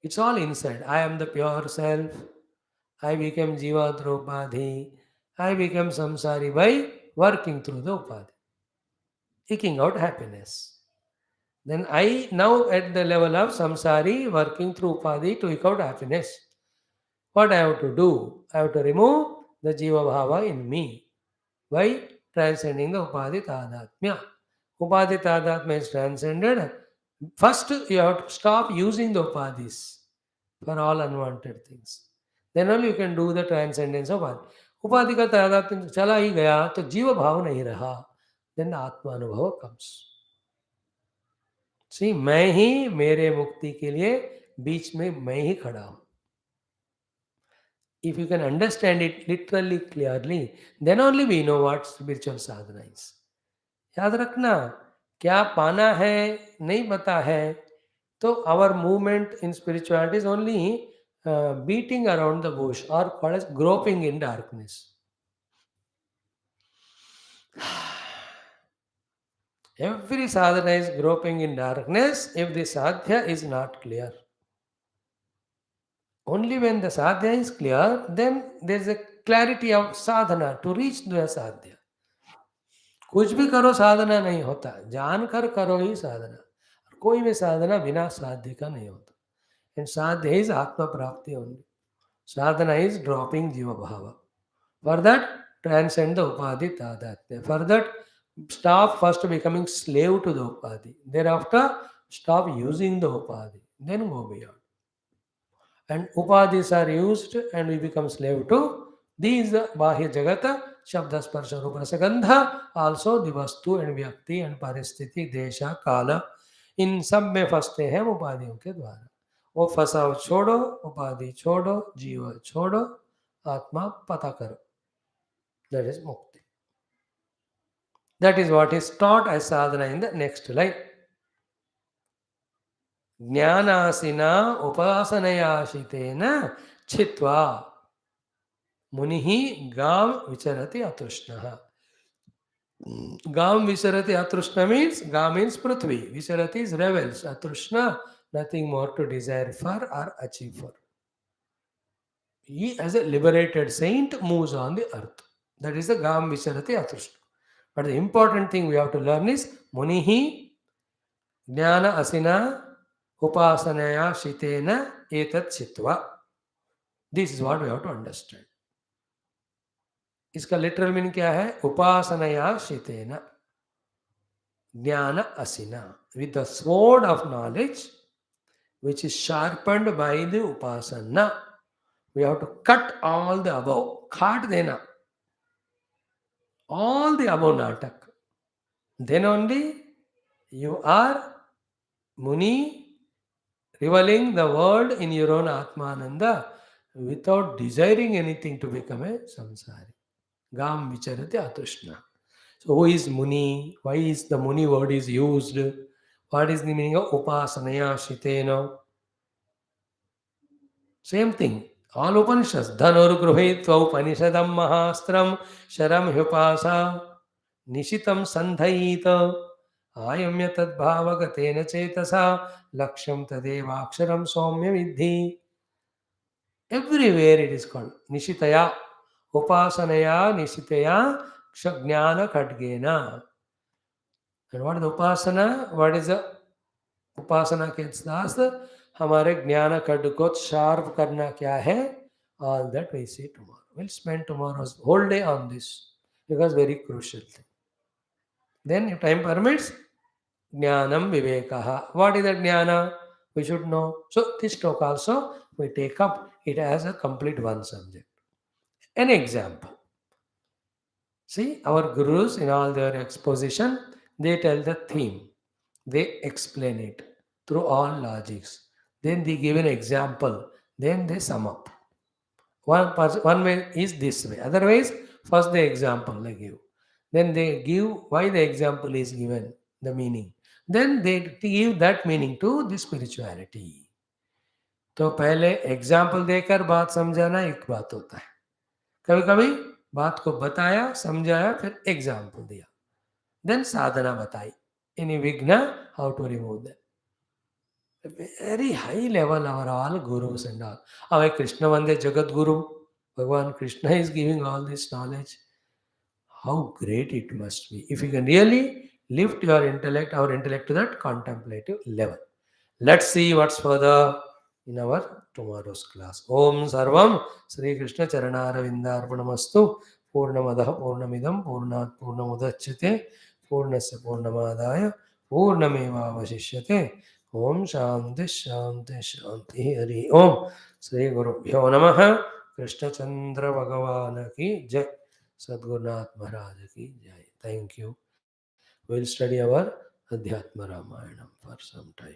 It's all inside. I am the pure self. I became jiva through upadhi. I became samsari by working through the upadhi, seeking out happiness. Then I now at the level of samsari working through upadhi to seek out happiness. What I have to do? I have to remove the jiva bhava in me by transcending the upadhi tadatmya. Upadhi tadatmya is transcended. First, you have to stop using the upadhis for all unwanted things. Then only you can do the transcendence of upadhi. उपाधि का तादात्म्य चला ही गया तो जीव भाव नहीं रहा. Then the आत्मा अनुभव comes. See, मैं ही मेरे मुक्ति के लिए बीच में मैं ही खड़ा हूं. If you can understand it literally clearly, then only we know what spiritual sadhana is. याद रखना, क्या पाना है नहीं पता है, तो our movement in spirituality is only beating around the bush, or called as groping in darkness. Every sadhana is groping in darkness if the sadhya is not clear. Only when the sadhya is clear, then there is a clarity of sadhana to reach the sadhya. कुछ भी करो साधना नहीं होता, जानकर करो ही साधना. कोई भी साधना बिना साध्य का नहीं होता. एंड साध्य इज आत्मा प्राप्ति ओनली. साधना इज ड्रॉपिंग जीव भाव. फॉर दैट ट्रांसेंड द उपाधि तादात्म्य. For that stop first becoming slave to the upadhi. Thereafter, stop using the upadhi. Then go beyond. And upadhis are used and we become slave to these bahya jagata, shabda sparsha rupa rasagandha, also the vastu and vyakti and paristhiti, desha, kala, इन सब में फंसते हैं उपाधियों के द्वारा. वो फंसाव छोड़ो, उपाधि छोड़ो, जीव छोड़ो, आत्मा पता करो. That is mukti. That is what is taught as sadhana in the next line. ज्ञानासिना उपासनयाशितेन छित्वा मुनिः गाम विचरति अतृष्णः. Gam Visarati Atrushna means Gam means Prithvi. Visarati is revels. Atrushna, nothing more to desire for or achieve for. He, as a liberated saint, moves on the earth. That is the Gam Visarati Atrushna. But the important thing we have to learn is Munihi Jnana Asina Upasanaya Shitena Etat Chitva. This is what we have to understand. इसका literal meaning क्या है? उपासनया शितेना ज्ञान असिना, with the sword of knowledge which is sharpened by the upasana. We have to cut all the above. काट देना all the above natak. Then only you are Muni, revealing the world in your own Atmananda without desiring anything to become a samsari. Gam vicharati atushna. So who is Muni? Why is the Muni word is used? What is the meaning of upasanaya shitena? Same thing. All Upanishads. Dhanurgruhitva Upanishadam Mahastram Sharam Hyupasa Nishitam Sandhaita Ayamya Tadbhavagatena Chetasa Laksham Tadevaksharam Somya Vidhi. Everywhere it is called Nishitaya, Upasanaya, Nishitaya, Kshagnana Khadgena. And what is the Upasana? What is the Upasana के साथ हमारे ज्ञान खड्ग को sharp करना क्या है? All that we see tomorrow. We'll spend tomorrow's whole day on this because very crucial thing. Then, if time permits, Jnanam Vivekaha. What is that Jnana? We should know. So, this talk also we take up it as a complete one subject. An example. See, our gurus in all their exposition, they tell the theme, they explain it through all logics. Then they give an example, then they sum up. One way is this way. Otherwise, first the example they give. Then they give why the example is given, the meaning. Then they give that meaning to the spirituality. तो पहले example देकर बात समझाना एक बात होता है. कभी कभी बात को बताया समझाया फिर एग्जाम्पल दिया देन साधना बताई any vigna how to remove them. Very high level our all gurus and all. Our Krishna Vande Jagat Guru, Bhagavan Krishna is giving all this knowledge. How great it must be if you can really lift your intellect, our intellect to that contemplative level. Let's see what's further in our tomorrow's class. Om Sarvam Sri Krishna Charanara Vindarpanamastu Purnamadaha Purnamidam Purnat Purnamudachyate Purnasya Purnamadaya Purnameva Vasishyate Om Shanti Shanti Shanti Hari Om Sri Guru Bhyo Namaha Krishna Chandra Bhagavan Ki Jai Sadgurunath Maharaj Ki Jai. Thank you. We'll study our Adhyatma Ramayanam for some time.